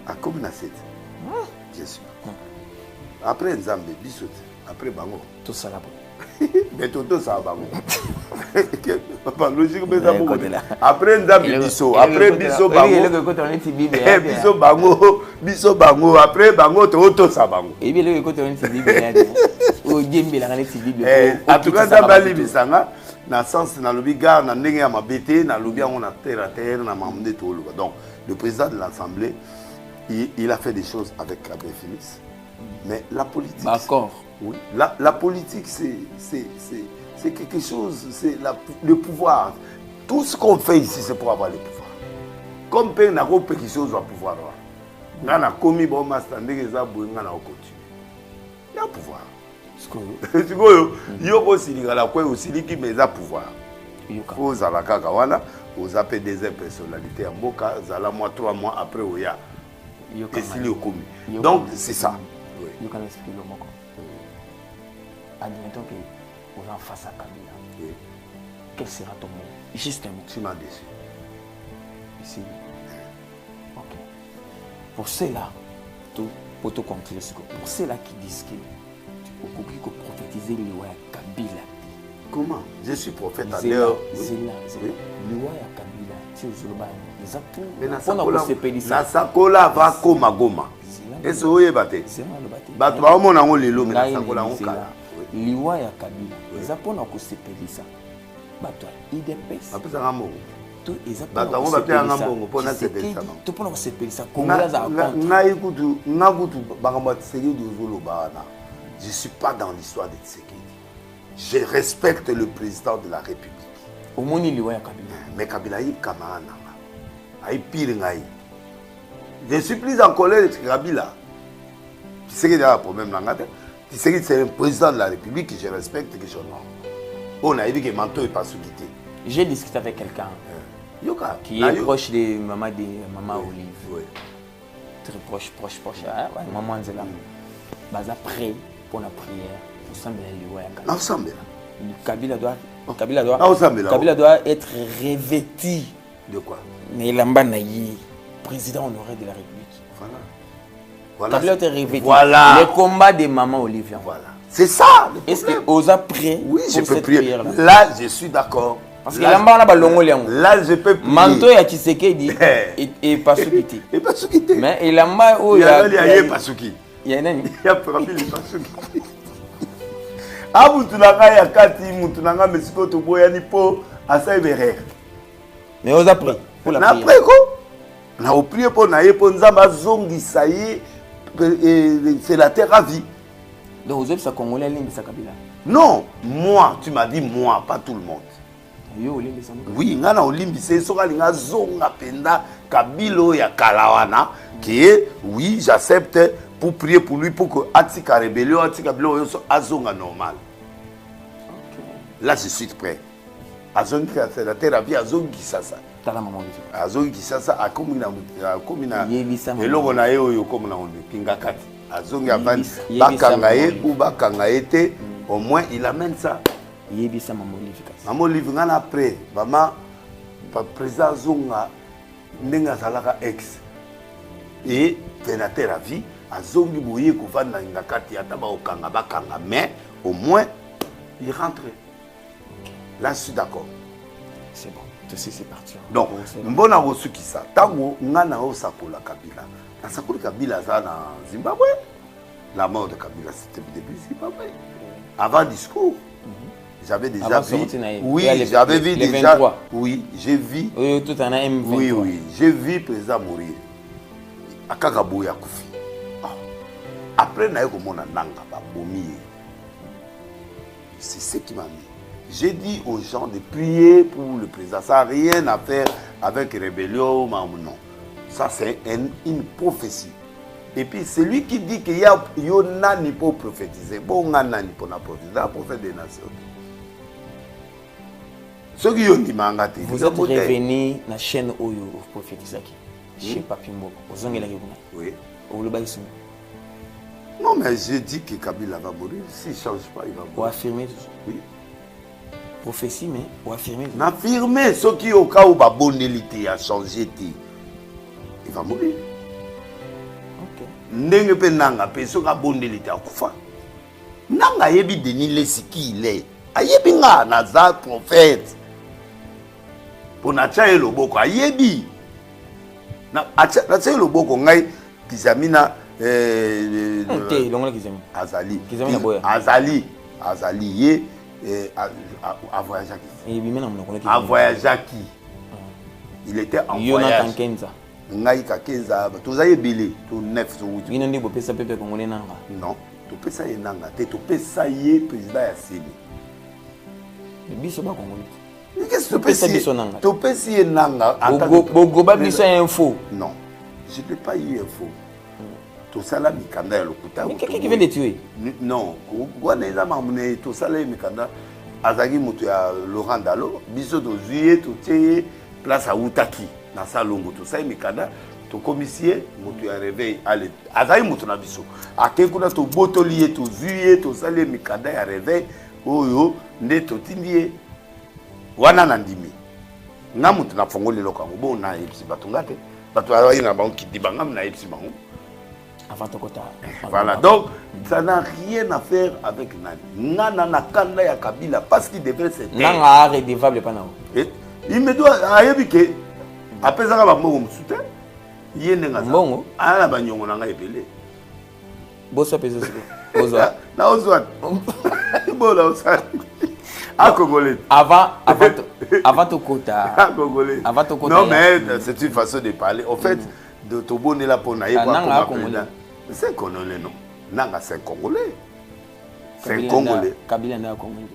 À comme na c'est. Bien sûr. Après Nzambe, bisous. Après Bango. Tout ça là. Mais tout ça Bango. Logique, mais ça beaucoup. Après Nzambe, bisous. Après bisous Bango. Bisous Bango. Après Bango, tout ça Bango. Et bien le côté on est Bible. Au Djembe la ngane Bible. En tout cas, dans Bali bisanga, na sens na lobi gar na ndenge ya mabete, na lobi on a terre à terre na mamde tout. Donc, le président de l'Assemblée, il a fait des choses avec Abbé Félix. Mais la politique. D'accord. Oui. La politique, c'est quelque chose, c'est le pouvoir. Tout ce qu'on fait ici, c'est pour avoir le pouvoir. Comme Père n'a pas quelque chose au pouvoir. Il y a un commis, bon, master, il y a un il y a un pouvoir. Il y a aussi un pouvoir. Vous avez un vous avez des personnalités en Boka, vous avez 3 mois après, il y a donc, c'est ça. Oui. Vous pouvez expliquer le mot. Admettons que vous en face à Kabila. Oui. Quel sera ton mot? Juste un mot. Tu m'as déçu. Ici. Ok. Pour ceux-là, pour te conclure, pour ceux-là qui disent que tu peux prophétiser le Kabila. Comment? Je suis prophète à l'heure. C'est là. Le Kabila. Tu es na sakola va koma goma. Est-ce que vous avez bato baomona ngo lelo mais na sakola ngo kala. Liwa ya Kabila. Eza pona ko sepelisa. Bato IDPS. Apesa ngamo. To eza pona. Bato ngo bapia ngamo pona sepelisa. To pona ko sepelisa Kongola za compte. Ngai kutu ngakutu bakamba Tshisekedi ozolo bana. Je suis pas dans l'histoire de Tshisekedi. Je respecte le président de la République. Au moni liwa ya Kabila. Mais Kabila yi camarade. Je suis plus en colère que Kabila. Tu sais qu'il y a un problème dans la tête. Tu sais que c'est un président de la République que je respecte, que je honore. On a dit que Manto n'est pas sous-quitté. J'ai discuté avec quelqu'un qui est proche de maman Olive. Oui. Très proche. Maman Nzela. Baza prêt pour la prière. Pour sembler le ensemble. Kabila doit être revêtu. De quoi? Mais Lambanayi, président honoré de la République. Voilà. Kabila doit être revêtu. Voilà. Le combat de maman Olivia. Voilà. C'est ça. Est-ce que Oza prêt? Oui, je peux prier. Là, je suis d'accord. Parce que Lambana balongo liango. Là, je peux prier. Manto ya Tshisekedi et Pasuki. Et Pasuki. Mais il a mal où il y a Pasuki. Il y a nani? Il y a Pasuki. Ah, mutunanga ya kati, mutunanga mesiko to boyani po asa iberer. Mais on a pris pour la prière. Après quoi? On a prié pour naïe pour nzamba zongi saïe c'est la terre à vie. Donc vous êtes ça congolais limbi sa Kabila. Non, moi, tu m'as dit moi, pas tout le monde. Oui, ngana olimbi c'est soka linga zonga penda Kabilo ya Kalawana qui est oui, j'accepte pour prier pour lui pour que Atika rébellion, Atika Bilo azonga normal. Là je suis prêt. Azongi la terre vie azongi sasa. Tala maman. Azongi sasa akomina eloko na ye oyo komina on kingakati. Azongi avandi bakanga ye ou bakanga ete au moins il amène ça. Yebisa maman efficace. Maman livre ngana après maman président zonga ndenga salaka ex et sénateur à vie azongi boye kovanda ngakati ata ba okanga bakanga mais au moins il rentre. Là je suis d'accord. C'est bon. C'est parti. Donc mbona bosuki ça tango ngana osakola Kabila. Na sakola Kabila za na Zimbabwe. La mort de Kabila c'était le début Zimbabwe. Avant discours. J'avais déjà vu. Oui, j'avais vu déjà. Oui, j'ai vu. Oui, tout en a M23. Oui, oui, j'ai vu le président mourir. À Kagabouya Koufi. Après, na komona nanga ba bomi. C'est ce qui m'a mis. J'ai dit aux gens de prier pour le président. Ça n'a rien à faire avec rébellion ou non. Ça, c'est une prophétie. Et puis, c'est lui qui dit qu'il y a nani pour prophétiser. Bon, nani pour prophétiser. La prophète des nations. Vous êtes revenu dans la chaîne Oyo prophétisaki. Chez Papi Mboko. Oui. Non, mais je dis que Kabila va mourir. S'il ne change pas, il va mourir. Pour affirmer tout ça. Oui. Prophétie, mais pour affirmer. Affirmer. Ceux qui au cas où la bonité a changé, il va mourir. Ok. Ndenge pe nanga pe so ka bondelité akufa. Nanga yebi Denis Lesiki il est. Ayebi nga naza prophète. Pour na tia loboko ayebi. Na tia loboko ngai kizamina Azali. Azali ye a voyagé. A voyagé qui? Il était en voyage. Ngai ka kenza tozaye belé to 9 so 8. Ino ndi bopesa pepe congolais nanga. Non, to pesa ye nanga te to pesa ye président ya Seni. Biso ba congolais. Qu'est-ce que tu pesa biso nanga? To pesa ye nanga Bogo ba biso info. Non. Je n'ai pas eu info. To sala mikanda ya lokuta. Mais quelqu'un qui vient de tuer? Non, gwana eza mamune to sala mikanda azaki mutu ya Laurent Dalo, biso to zuye to tie place à Outaki. Dans sa longue tout ça mikanda to commissaire mutu ya réveil ale azai mutu na biso akekuna to botolier to zuye to sale mikanda ya réveil oyo nde to tindie wana na ndimi nga mutu na fongoli lokango bo na epsi bato ngate bato ayi na bango kidi bangam na epsi bango avant to kota. Voilà, donc ça n'a rien à faire avec nani ngana na kanda ya Kabila parce qu'il devrait se taire nanga redevable pas na il me doit ayebi ke après ça va me soutien yende ngaza bongo ala banyongo nanga epele boso pesa bozo na ozo bola osa a congolais avant to kota a congolais avant to kota non mais c'est une façon de parler en fait de to bonner la pour naïe quoi c'est congolais non nanga c'est congolais c'est congolais Kabila na congolais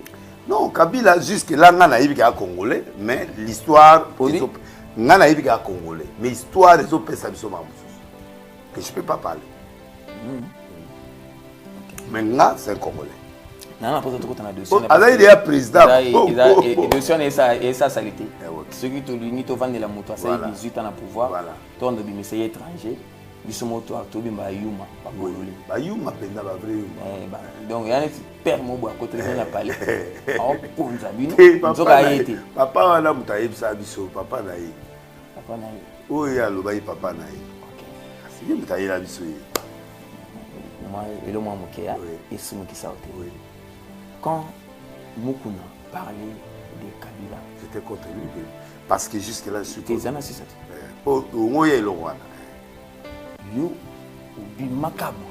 non Kabila jusque là nga naïbi ka congolais mais l'histoire ngana yebi ka congolais mais histoire des autres personnes sont que je peux pas parler. Mais nga c'est congolais. Non pas tout na dossier. Azali déjà président. Dossier et ça salité. Ceux qui te l'uni to vendre la moto ça 18 ans à pouvoir. Ton de bimisa étranger. Biso moto to bimba yuma ba bololi. Ba yuma penda ba vrai. Donc il y a un père mo ba côté na parler. Au konza bino. Nzoka yete. Papa wana mutayebisa biso papa na ye. Papa na ye. Oyo alobai papa na ye. OK. Asi mutayela biso ye. Moi et le moi mokeya et sumu ki saute. Oui. Quand Mukuna parlait de Kabila, j'étais contre lui parce que jusque là je suis tes années c'est ça. Oh ngoye lo wana. Yo ubi makabu.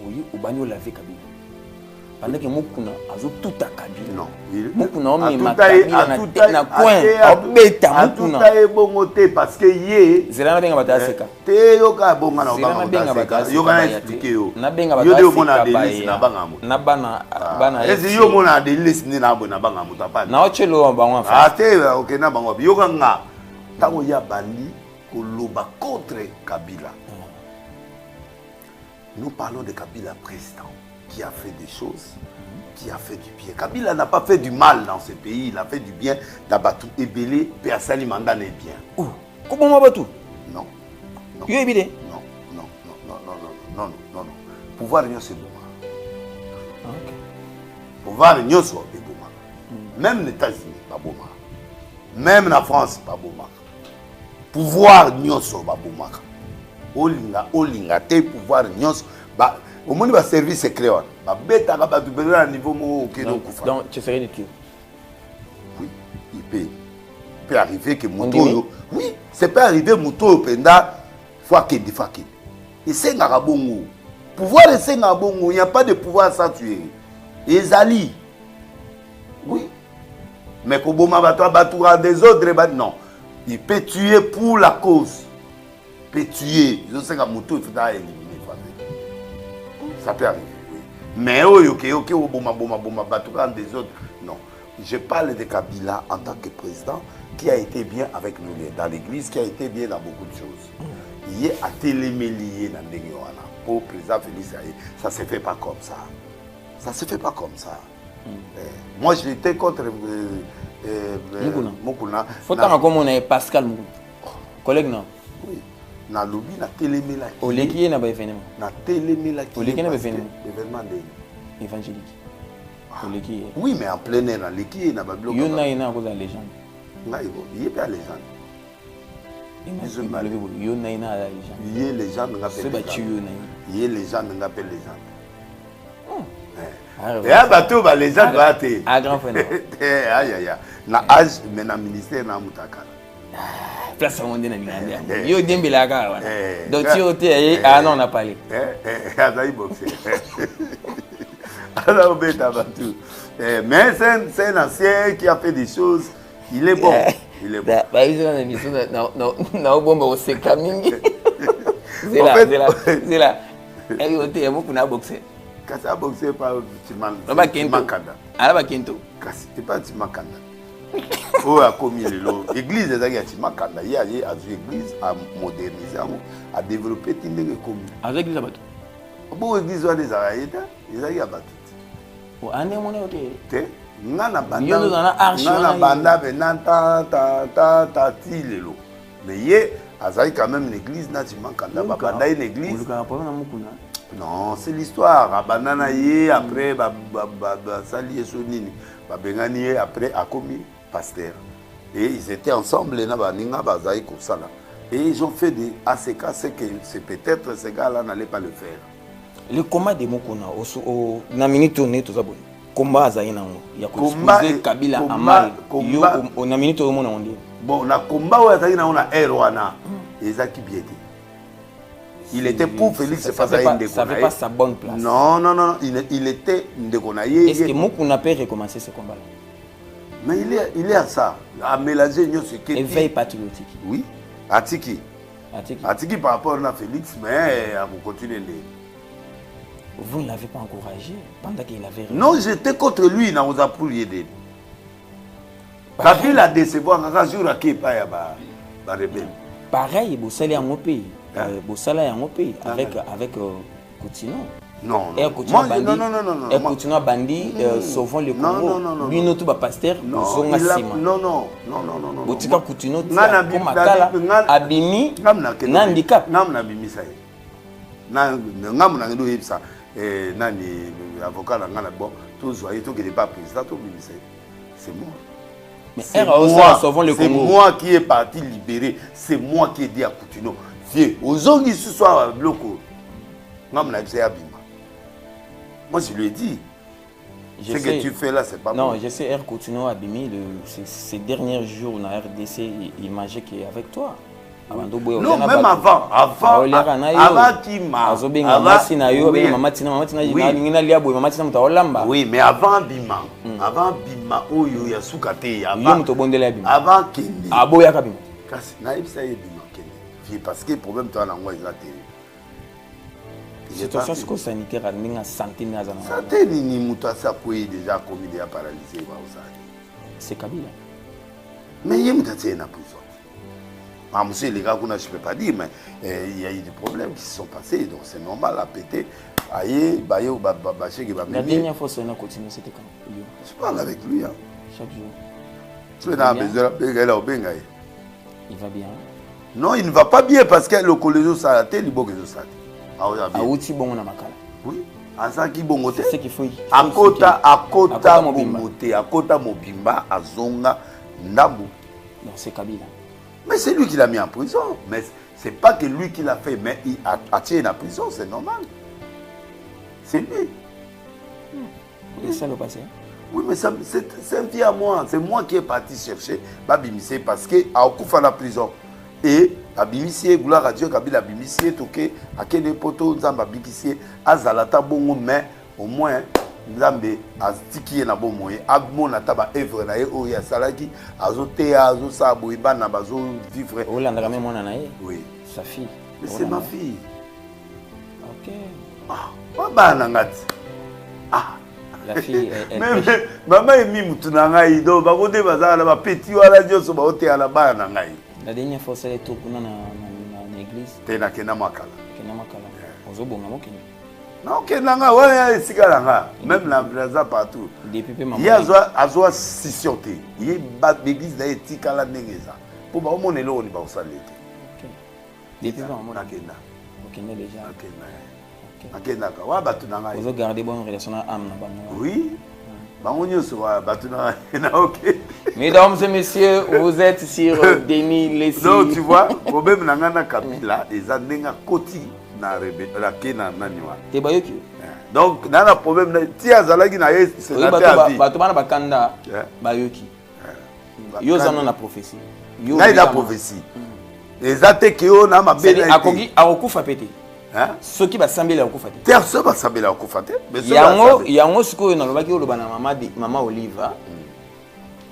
Oyo ubani laver Kabila. Pendant que Mukuna azo tout à Kabila. Non. Mukuna o me Kabila na coin obeta Mukuna. Tout est bon te parce que ye zela na benga bata seka. Te yo ka bonga na ba benga bata yo kana expliquer yo. Na benga bata seka. Yo de mona de na banga mo. Na bana. Ezi yo mona de list ni na bo na banga mo tapa. Na ochelo bango fa. Ate OK na bango yo nga tango ya bandi koloba contre Kabila. Nous parlons de Kabila président qui a fait des choses, qui a fait du bien. Kabila n'a pas fait du mal dans ce pays, il a fait du bien. D'Abatou Ebele, Péassali Mandan est bien. Où? Comment Batou? Non. Non. Yo Ebele? Non, non, non, non, non, non, non, non, non. Pouvoir Nyon c'est bon. Pouvoir Nyon c'est bon. Même les États-Unis, pas bon. Même la France, pas bon. Pouvoir Nyon c'est bon. Olinga, te pouvoir Nyon. Au moins, il va servir secret. Il va à niveau donc, tu serais de qui? Oui, il peut arriver que Mouto. Oui, c'est peut arriver Mouto Penda. Fakende. Et c'est Narabongo. Pouvoir et c'est Narabongo. Il n'y a pas de pouvoir sans tuer. Et Zali. Oui. Mais pour Boma Batoura des autres, non. Il peut tuer pour la cause. Il peut tuer. Je sais que Mouto, il faut éliminer. Ça peut arriver, oui. Mais ok, Boma Batoura des autres, non. Je parle de Kabila en tant que président qui a été bien avec nous dans l'église, qui a été bien dans beaucoup de choses. Il est à télémélié dans le pour le président Félix Aye. Ça ne se fait pas comme ça. Ça ne se fait pas comme ça. Moi, j'étais contre Mokuna. Faut que comme on est Pascal Mokuna. Collègue, non? Oui. Na lobby na téléméla. Oleki na ba événement. Na téléméla. Oleki na ba événement. Événement de évangélique. Oleki. Oui, mais en plein air, Oleki na ba bloc. Yo na ina ko za légende. Na il est pas légende. Yo na ina la légende. Il est légende nga c'est battu yo na. Il est légende nga appelle légende. Et à bateau ba légende ba té. Ah grand frère. Aïe. Na âge mais na ministère na mutakala. Place à mon dîner, yo dembela ka wana. Donc tu oté ah non on a parlé. Azaï boxer. Alors bêta bateau. Mais c'est un ancien qui a fait des choses, il est bon. Il est bon. Bah ils ont une émission non bon au seka mingi. C'est là. Et oté mo kuna boxer. Kasi a boxer pas Timan. Ba kento. Ala ba kento. Kasi c'est pas Timakanda. Oh, a commis l'église des Agathimakanda, il y a l'église à moderniser, à développer une commune. Avec l'église à battre. Bon, l'église des Araïta, ils ont battu. Oh, on est mon côté. Nana banda, ta tilelo. Mais il y a quand même l'église Natimakanda, banda une église. Non, c'est l'histoire. Abanana yé après sali et sonini. Babengani après a commis pasteur. Et ils étaient ensemble et ils ont fait des ACK, c'est peut-être ces gars-là n'allaient pas le faire. Le combat de Mokona au na minute tourné tout ça bon. Combat azaina il y a combat Kabila Amal yo au na minute au monde on dit. Bon, na combat où azaina on a Erwana et Zaki Biété. Il était pour Félix Fazaï. Ça fait pas sa bonne place. Non, il était Ndekonaye. Est-ce que Mokuna peut recommencer ce combat-là? Mais il est à ça, à mélanger ce qui est. Éveil patriotique. Oui, Atiki par rapport à Félix, mais à vous continuer. Vous ne l'avez pas encouragé pendant qu'il avait. Non, j'étais contre lui, il nous a pour aider. Kabila décevoir, un jour à qui pas à rebelle. Pareil, vous allez en pays. Vous allez en pays avec Coutinho. Non, non. Et Coutinho Bandi, sauvant le Congo. Lui, nous tout pasteur, nous sommes à Sima. Non. Boutika Coutinho, comme Akala, Abimi, Nandicap. Nabimi ça. Nabimi ça. Nani, l'avocat, tous voyez tout qu'il n'est pas président, tout c'est moi. C'est moi qui est parti libérer, c'est moi qui ai dit à Coutinho, viens, aux gens qui se sont à bloco. Moi, je lui ai dit, ce que tu fais là, c'est pas bon. Non, je sais, Coutinho a bimé ces derniers jours dans RDC, il mangeait qu'avec toi. Non, même avant oui, mais avant Bima. Avant Bima, il y a Soukate. Avant Kendi. Parce que le problème, tu as l'angoisse de la télé. Situation sanitaire, santé, santé, déjà commis, déjà paralysé. C'est Kabila. Mais il y a une prison. monsieur, les gars, je ne peux pas dire, mais il y a eu des problèmes qui se sont passés, donc c'est normal à péter. La dernière fois, on a continué, c'était quand? Je parle avec lui. Hein. Chaque jour. Il va bien. Non, il ne va pas bien parce que le collège s'arrête, il faut que je s'arrête. Oui. C'est ce qu'il faut. Akota Mobimba Azonga Ndambu. Non, c'est Kabila. Mais c'est lui qui l'a mis en prison. Mais c'est pas que lui qui l'a fait, mais il a tiré en prison, c'est normal. C'est lui. Et ça le passé. Oui, mais c'est un vie à moi. C'est moi qui est parti chercher Babimissé parce qu'il a occupé la prison. Et Babimissé, gloire à Dieu, Kabila Babimissé, Toké, Akene Poto, Nzamba Bikissé, Azalata Bongo, mais au moins, Nzambe, Aztiki na bon moyen, Abmo na taba evre na ye, Oya Salaki, Azote, Azo Sabo, Ibana, Bazo, vivre. Olandra même mon anaï. Oui. Sa fille. Mais c'est ma fille. Ok. Ah, pas Nangati. Ah. La fille, elle maman est mis Moutunangaï, donc, Bagonde Bazar, la petit ou à la Dios, Baote à la barre Nangaï. La dernière fois, c'est tout pour dans l'église. T'es na Kena Makala. Kena Makala. Ozo bonga mo Kenya. Non, Kenanga, ouais, Sigalanga. Même la Braza partout. Depuis maman. Il y a Azoa Sissioté. Il y a l'église d'Etika la Nengeza. Pour moi, on est là, on est pas au salé. Ok. Depuis maman. Nakenda. Okenda déjà. Nakenda. Nakenda. Ouais, Batunanga. Vous avez gardé bonne relation avec Amna. Oui. Mesdames et messieurs, vous êtes sur Denis Lessi. Non, tu vois, problème nangana Kabila, les andenga koti na rebe la kena naniwa. Te bayoki. Donc nana problème ti azalaki na yes sénateur abi. Bato bana bakanda bayoki. Yo zana na prophétie. Yo na prophétie. Ezate ke yo na mabela. Akogi akokufa pete. Ce qui va sembler au Koufate. Terre va sembler au Koufate. Yango sikoyo na lobaki oloba na maman Olive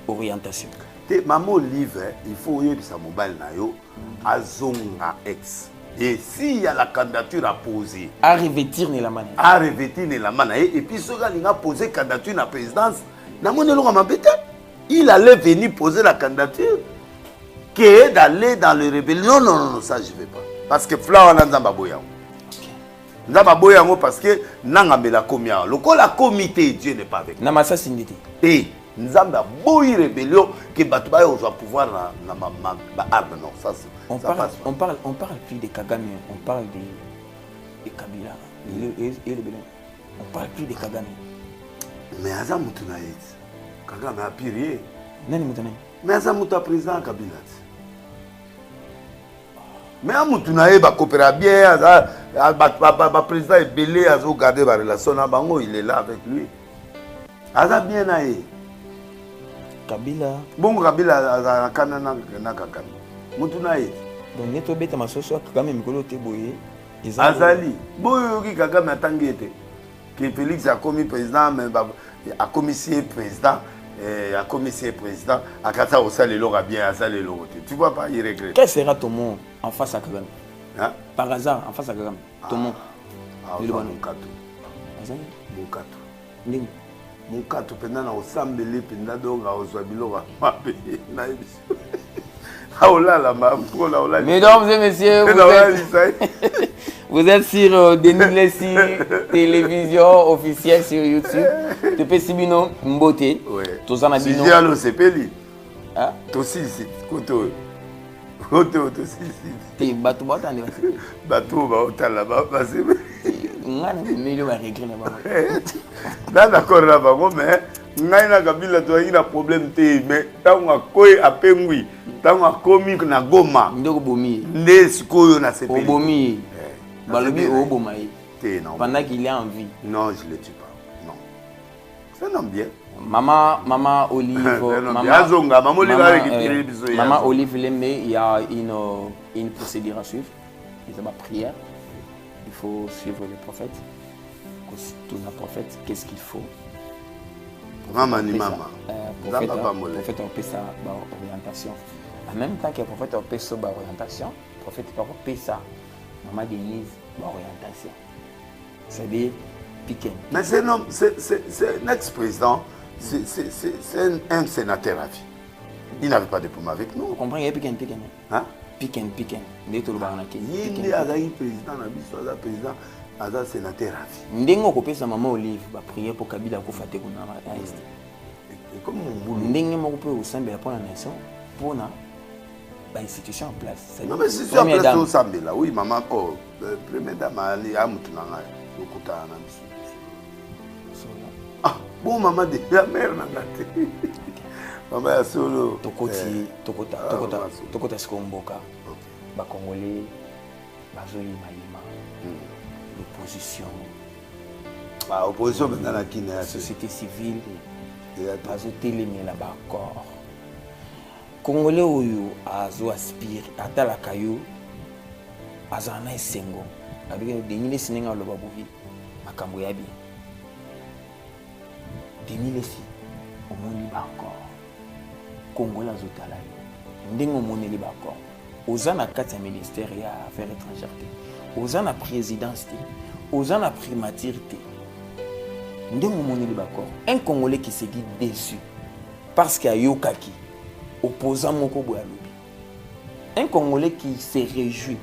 orientation. Maman Olive, il faut y sa mobile na yo azonga ex. Et s'il y a la candidature à poser, à revêtir ni la main. À revêtir ni la main et puis ce gars il a posé candidature à la présidence, na mon eloko mabete. Il allait venir poser la candidature que d'aller dans le rébellion. Non, ça je vais pas. Parce que Flower Nzamba Boya. Nzamba Boya parce que Nangambela Komia. Le comité, Dieu n'est pas avec nous. Namasa Sinditi. Et Nzamba Boya rébellion que Batouba au pouvoir na arme. Non, ça on parle plus de Kagame, on parle de Kabila. Et le Bénin. On parle plus de Kagame. Mais Azam Moutunaït. Kagame a pire. Nani Moutunaït. Mais Azam Mouta président Kabila. Mais à Moutunaï, il coopère bien. Le président est belé, il a gardé la relation. Il est là avec lui. Il a bien aïe. Kabila. Bon, Kabila, il a Kanana. Moutunaï. Donc, il y a des choses qui sont boyé. Azali. Boyogi Kagame a tangué. Que Félix a commis président, mais a commissaire président. A commissaire président, à Kata Osale l'aura bien, à Sale l'aura. Tu vois pas, il regrette. Quel sera ton mot en face à Kagame? Hein? Par hasard, en face à Kagame. Ton mot. Mukato. Mukato. Mukato, pendant au Sambele, pendant donc à Oswabilo, mesdames et messieurs, vous êtes sur Denis Lessi, télévision officielle sur YouTube. Tu peux Sibino Mbote. Tout ça, c'est Peli. Aussi, c'est Koto. Koto, aussi. Tu bateau, bateau, là-bas. D'accord, là-bas, mais. Naina Kabila tu as problème mais tant a koi a pengui tant a komi na goma ndoko bomi nde sikoyo na sepeli bomi balobi o bomai non pendant qu'il est en vie. Non, je le tue pas. Non. C'est un homme bien. Maman Olive Maman Olive Lembe, il y a une procédure à suivre. Il y a ma prière. Il faut suivre le prophète. Tout le prophète, qu'est-ce qu'il faut? Maman ni maman. Prophète on peut sa orientation. En même temps que le prophète on peut sa orientation, le prophète peut sa maman Denise orientation. C'est-à-dire piquer. Mais c'est un ex-président, c'est un sénateur à vie. Il n'avait pas de problème avec nous. Vous comprenez, piquer. Hein? piken nde tolobaka na kenya ye nde azalaki président na biso aza président aza sénateur avi ndenge okopesa mama Olive bapriere mpo Kabila akufa te kuna na este comme mombulu ndenge moko mpe osambela mpo na nation mpona bainstitution en place non mais institution en place osambela oui maman oh première dame ali amutu na ngai okutana na biso ah bon maman de la mère na nga te maman ya solo tokota siko mboka bakongolais bazoyimayima l'opposition opposition maintenant na kina ya société civile bazotelemela baaccord congolais oyo azoaspire atalaka yo azala na esengo abiki Denis Lesi ndenge aloba bovi makambo ya bien Denis Lesi omoni baaccord congolais azotala yo ndenge omoneli baaccord oza na kati ya ministère ya affaires étrangères te oza na présidence te oza na primature te ndenge omoneli baaccord un congolais qui se dit déçu parce que ayokaki opposant moko boya lobi un congolais qui se réjouit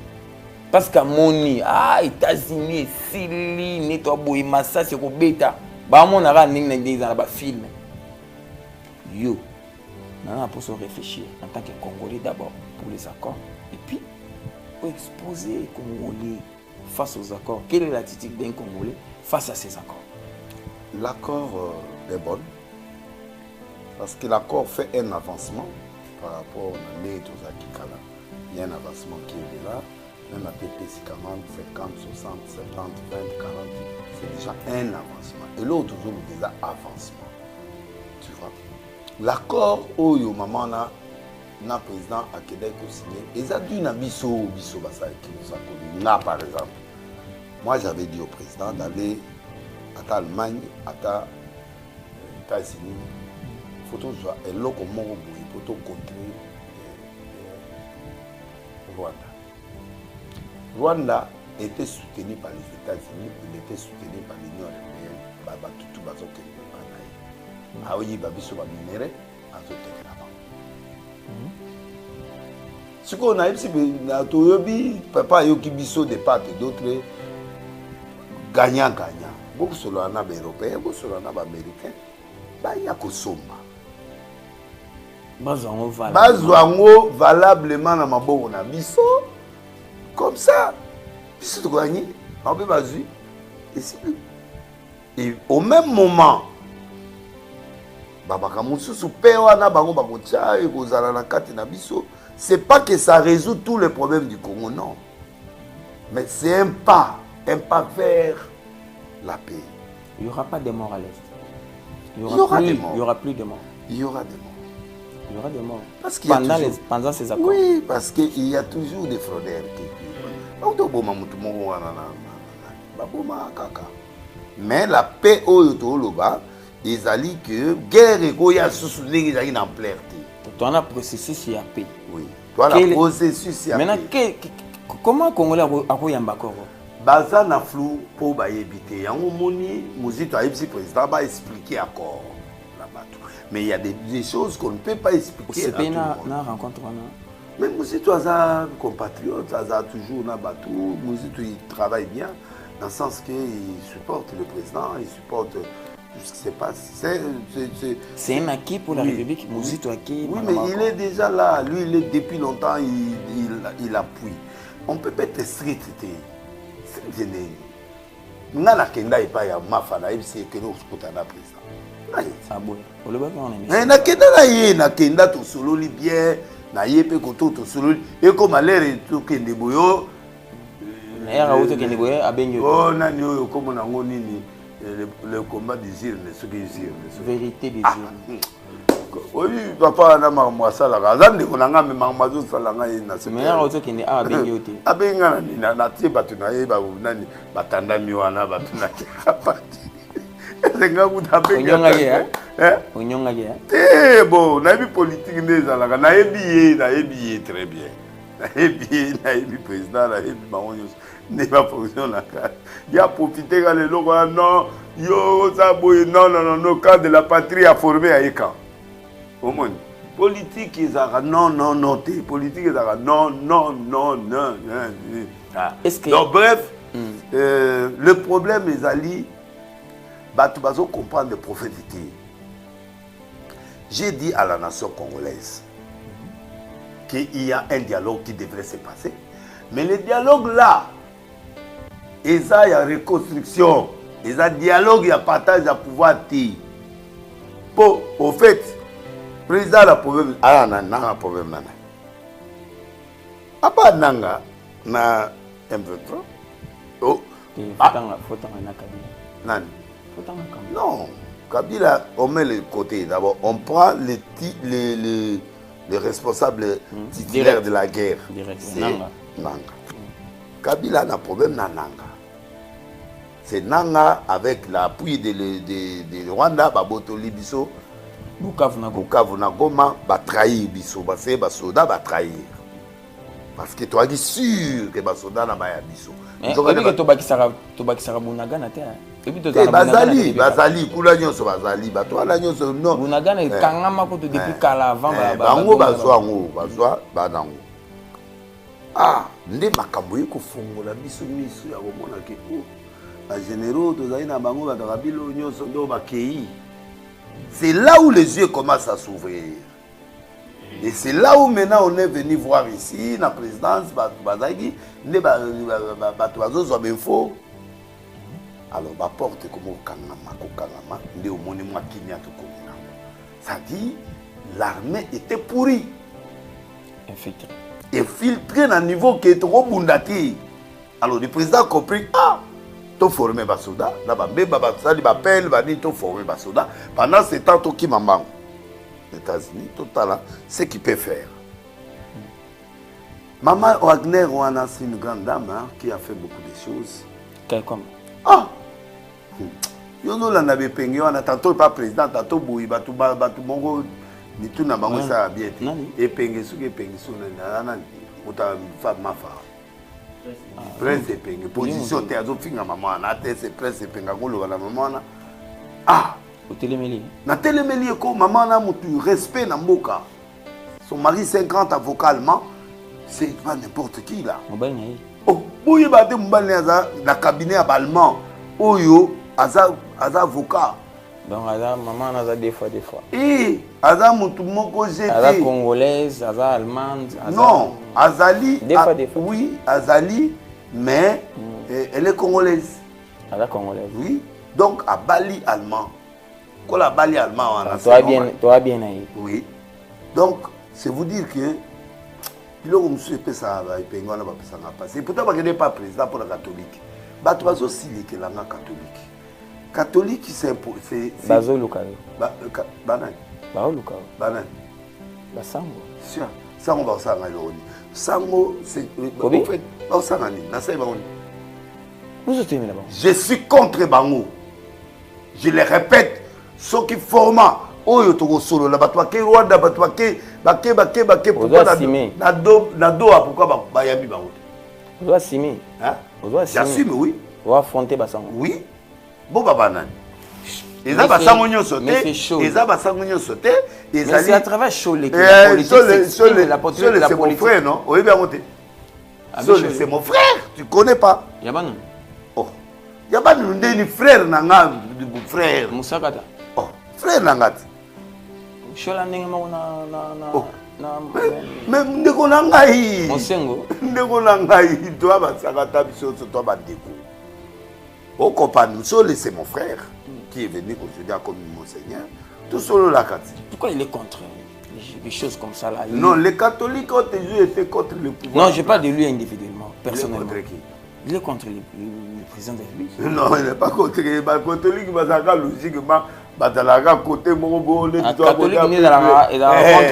parce qu'amoni États-Unis esili neto boye masasi kobeta bamonaka ndenge na ndenge ezala bafilme yo nana poso réfléchir en tant que congolais d'abord pour les accords et puis pour exposer les congolais face aux accords. Quelle est l'attitude d'un congolais face à ces accords? L'accord est bon parce que l'accord fait un avancement par rapport à l'année de Zakikala. Il y a un avancement qui est là, même à PPC 40, 50, 60, 70, 20, 40, c'est déjà un avancement. Et l'autre jour, déjà avancement. Tu vois? L'accord où yo maman na président à Québec signé, ils ont dû na biso basa qui nous a connu. Là par exemple, moi j'avais dit au président d'aller à Allemagne, à États-Unis, photo soit et là comment on peut contrer Rwanda. Rwanda était soutenu par les États-Unis, il était soutenu par l'Union européenne, tout bazo ah oui, babiso ba minéré azoteka là-bas. Ce qu'on a ici na toyobi papa yoki biso de part et d'autre gagnant. Beaucoup solo na ba européen, beaucoup solo na ba américain. Ba ya ko somba. Bazwango valablement na maboko na biso. Comme ça, biso to gagner, on peut bazu. Et au même moment c'est pas que ça résout tous les problèmes du Congo, non. Mais c'est un pas vers la paix. Il n'y aura pas de morts à l'Est. Il y aura plus de morts. Il y aura des morts. Il y aura des morts. Parce pendant ces accords. Oui, parce qu'il y a toujours des fraudeurs. Mais la paix au Yotoloba, ils allaient que guerre et goya sous les gens en plaire. Toi, on a processus il y a paix. Oui. Toi, la processus il y a paix. Maintenant, comment Congolais a koyamba koro? Baza na flou pour bayebiter. Yango moni, Mouzito a été président va expliquer encore là-bas. Mais il y a des choses qu'on ne peut pas expliquer. C'est pas na rencontre là. Mais Mouzito a compatriote, a toujours na bateau. Mouzito il travaille bien dans le sens qu'il supporte le président, il supporte ce qui se passe. C'est un acquis pour la République. Mouzito acquis. Oui, mais il est déjà là. Lui, il est depuis longtemps, il appuie. On peut pas être strict. Nga na kenda ipa ya mafana ibisi ekelo kutana président. Sabo. Oloba ko on na kenda na kenda to sololi bien na yepe ko to sololi e ko malere to kende boyo. Na ya auto kende boyo abenyo. Oh nani oyo komo na ngoni ni le combat des îles ce qui est vérité des îles. Oui, papa na mama sala kazande konanga me mama zo sala ngai na se. Mais ya auto kende abenyo te. Abenga na tie batu na ye ba nani batanda miwana batu na kapati. Ezenga kuta benga. Onyonga ke Onyonga ke Eh bon, na bi politique ndezala na yebi très bien. Na yebi président na yebi maonyo ne va fonctionner là. Il a profité quand les locaux non, yo ça boy non, cas de la patrie a formé à Eka. Au moins, politique ezaka non non non te politique ezaka non non non non est-ce que donc bref le problème ezali bato bazo comprendre le prophétique. J'ai dit à la nation congolaise qu'il y a un dialogue qui devrait se passer, mais le dialogue là il y a reconstruction, il y a dialogue, il y a partage de pouvoir. Pour au fait président a problème un problème nana apa nanga na M23 oh non Kabila on met le côté d'abord on prend les responsables titulaires de la guerre c'est Nanga. Kabila a un problème na Nanga c'est Nanga avec l'appui de Rwanda babotoli biso Bukavu na Goma va trahir biso ba fait ba soda va trahir parce que toi dis sûr que ba soda na ba ya biso donc to bakisaka bunaga na te et puis to bazali kula nyonso bazali ba to ala nyonso non bunaga na kangama ko depuis kala avant bango bazwa banango nde makambo yeko fongola biso miso ya komona ke ba généraux tozali na bango ba kabilo nyonso ndo ba kei. C'est là où les yeux commencent à s'ouvrir. Et c'est là où maintenant on est venu voir ici, la présidence, Bazagi, info. Alors, ma porte comme Kangama, ça dit, l'armée était pourrie. Infiltrée dans le niveau qui est trop bundati. Alors, le président a compris, to former ba soda na ba mbeba ba sali ba pelle ba ni to former ba soda pendant ce temps to ki maman les États-Unis total ce qu'il peut faire. Maman Wagner wana c'est une grande dame qui a fait beaucoup de choses. Comme yono la na bepengi wana tantôt pas président tantôt boui batu mongo ni tout na bango ça bien et pengi suki pengi sona na uta ma fa Prince Epenge, position théâtre finga maman, na tête Prince Epenge ngolo la maman na Telemeli. Na Telemeli ko maman na mutu respect na mboka. Son mari 50 avocat allemand, c'est pas n'importe qui là. Oh, boye ba te mbane aza na cabinet allemand. Oyo aza avocat. Donc aza maman aza des fois. Aza mutu moko jeté. Aza congolaise, aza allemande, non, Azali des fois. Oui, Azali, mais elle est congolaise. Elle est congolaise. Oui. Donc à Bali allemand. Quand la Bali allemand on a toi bien aí. Oui. Donc c'est vous dire que il a monsieur peut ça va pengo na ba pesa na passer. Pourtant pas que pas président pour la catholique. Ba toi aussi que la catholique. Catholique c'est bazo local. Banan. Bao local. Banan. Ba sango. Sûr. Sango ba sanga loni. Sango c'est en fait ba sanga ni na sai ba oni. Vous êtes là-bas. Je suis contre bango. Je le répète, ceux qui forment oyo toko solo la batwa ke Rwanda batwa ke bake pourquoi na do pourquoi ba yami bango. On doit assumer. Hein? J'assume oui. On va affronter basango. Oui. Bon baba nani. Eza basango nyonso te. Eza basango nyonso te. Mais c'est à travers chaud la politique. La politique c'est mon frère non? Oui bien monté. C'est mon frère, tu connais pas? Yaban. Oh. Yaban ndeni frère nanga frère. Musakata. Oh, frère nanga. Shola ndenge moko na mais ndeko na ngai. Mosengo. Ndeko na ngai toi basakata biso toi ba ndeko. Au compagnon, c'est mon frère qui est venu aujourd'hui comme monseigneur. Tout solo la carte. Pourquoi il est contre des choses comme ça là? Non, les catholiques ont toujours été contre le pouvoir. Non, je parle de lui individuellement, personnellement. Il est contre qui? Il est contre le président de la République. Non, il n'est pas contre les catholiques, mais logiquement, badalaga côté mon les catholiques ni dans la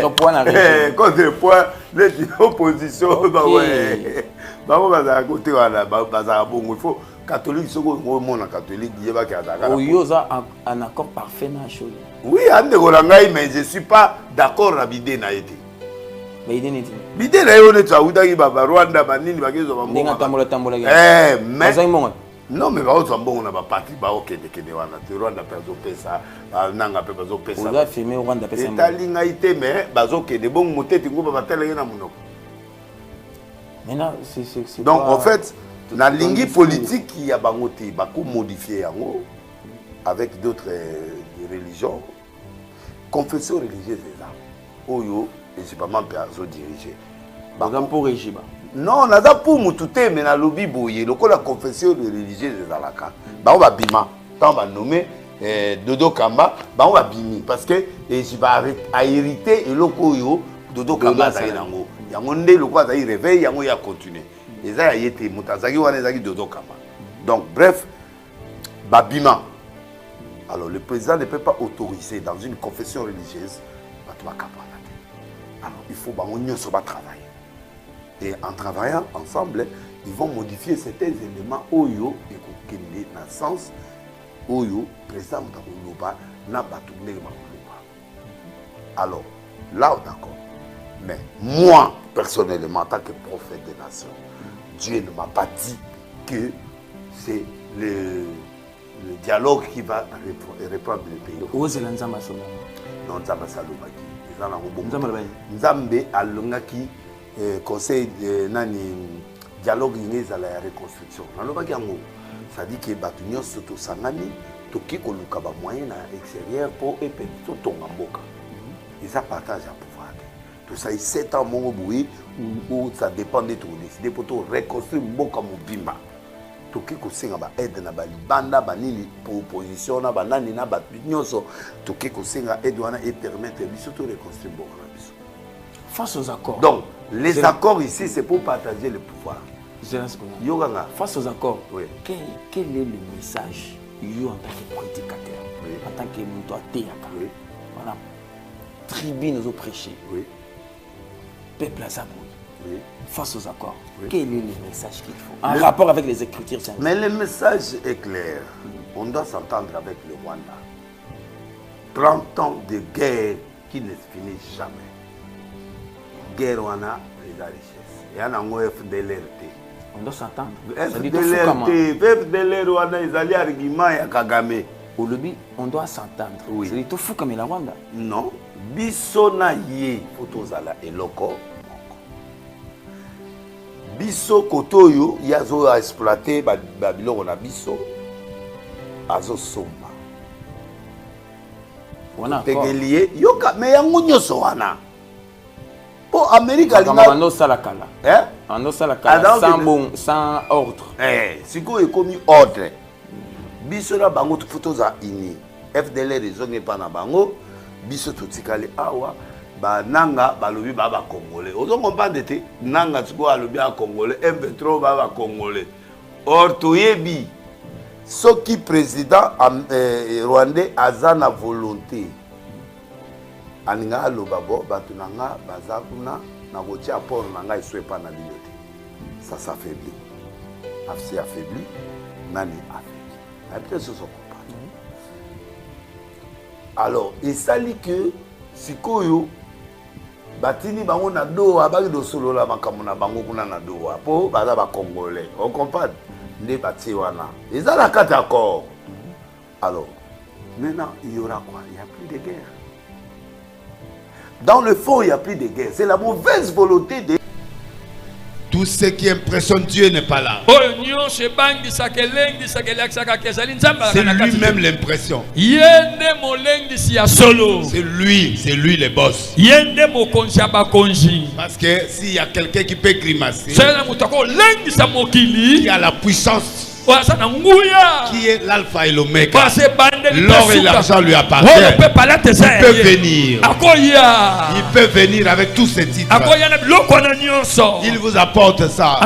contrepoint na régime. Contrepoint les oppositions bah ouais. Bah on va à côté voilà bazar bon il faut catholique ce qu'on mon catholique il va qu'à Oyoza un accord parfait na chose. Oui, ande kolangai mais je suis pas d'accord avec Bidé na été. Mais il n'est pas. Bidé na yo ne tsa udaki baba Rwanda banini bakezo ba mo. Ndinga tambola. Mais Non, mais on a pas parti, ok, de Rwanda, Rwanda perso pesa, nanga pe bazo pesa. On a filmé Rwanda pesa. Italinga ité mais bazo ke de bon moteti ngo ba tala na munoko. Maintenant c'est donc en fait, na lingi politique il y a bangote ba ko modifier yango avec d'autres religions. Confession religieuse là. Oyo et c'est pas même perso diriger. Par exemple pour régime. Non, naza pour mututé mais na lobi boye loko la confession religieuse za la ka. Ba on va bima, tant va nommer Dodo Kamba, ba on va bimi parce que et je vais hériter et loko yo Dodo Kamba za yango. Yango nde loko za réveil yango ya continuer. Et ça y était mutazaki wana zaki Dodo Kamba. Donc bref, ba bima. Alors le président ne peut pas autoriser dans une confession religieuse ba to kapana. Alors il faut ba on nyonso ba travailler. Et en travaillant ensemble, ils vont modifier certains éléments Oyo et Kokende dans le sens Oyo, président Moutakoulouba, n'a pas tout le monde. Alors, là, d'accord. Mais moi, personnellement, en tant que prophète des nations, Dieu ne m'a pas dit que c'est le dialogue qui va reprendre le pays. Où est Nzamba Solomon? Non, Nzamba Salomaki. Nzambe Alongaki. Conseil nani dialogue à la reconstruction. Ça dit que Batunyo Soto Sangani, Toki Koluka ba moyen extérieur pour épée tout en boka. Et ça partage à pouvoir. Tout ça, il 7 ans mon boui où ça dépend de tout décider pour tout reconstruire boka mobimba. Toki ko singa ba aide na ba banda ba nini pour opposition na ba nani na ba nyoso toki ko singa aide wana et permettre biso to reconstruire boka na biso. Face aux accords. Donc, les accords ici, c'est pour partager le pouvoir. Face aux accords, oui. Quel est le message en tant que prédicateur, oui. En tant que Moutoatéaka, oui. Voilà, tribune aux prêchés, oui. Peuple à Zaboui, oui. Face aux accords, oui. Quel est le message qu'il faut en rapport avec les Écritures saintes? Mais le message est clair. On doit s'entendre avec le Rwanda. 30 ans de guerre qui ne finissent jamais. Guerre wana les richesses. Il y a un FDLR. On doit s'entendre. FDLR wana ils allaient argument ya Kagame. Au lobby, on doit s'entendre. Oui. C'est tout fou comme la Rwanda. Non. Biso na ye fotozala eloko. Biso kotoyo yazo exploiter Babylone na biso. Azo somba. Wana tegelier yoka mais yango nyoso wana. Pour Amérique, sans ordre. Si vous avez commis ordre, Bissora Bango Photosa Ini, FDLR ils ont pas na Bango, Bisso Tutikali Awa, Nanga, Balobi Baba Congolais. Aux hommes pas d'été, Nanga Tsuko Alobia Congolais, M23 Baba Congolais. Or, Toyebi, ce qui président rwandais a sa volonté. Aninga lobabo batunanga bazakuna na gotia port nanga iswe pa na bilote. Ça s'affaiblit. C'est affaibli. Nani affaibli. La peut-être se sont comparés. Alors, il s'allie que sikoyo batini bango na doa baki do solo la makamona bango kuna na doa po baza ba congolais. On comprend ne bati wana. Ils ont la carte d'accord. Alors, maintenant il y aura quoi? Il n'y a plus de guerre. Dans le fond, il n'y a plus de guerre. C'est la mauvaise volonté de... Tout ce qui impressionne Dieu n'est pas là. C'est lui-même l'impression. C'est lui le boss. Parce que s'il y a quelqu'un qui peut grimacer, qui a la puissance, qui est l'alpha et l'oméga, l'or et l'argent lui appartiennent. Il peut venir. Il peut venir avec tous ses titres. Il vous apporte ça.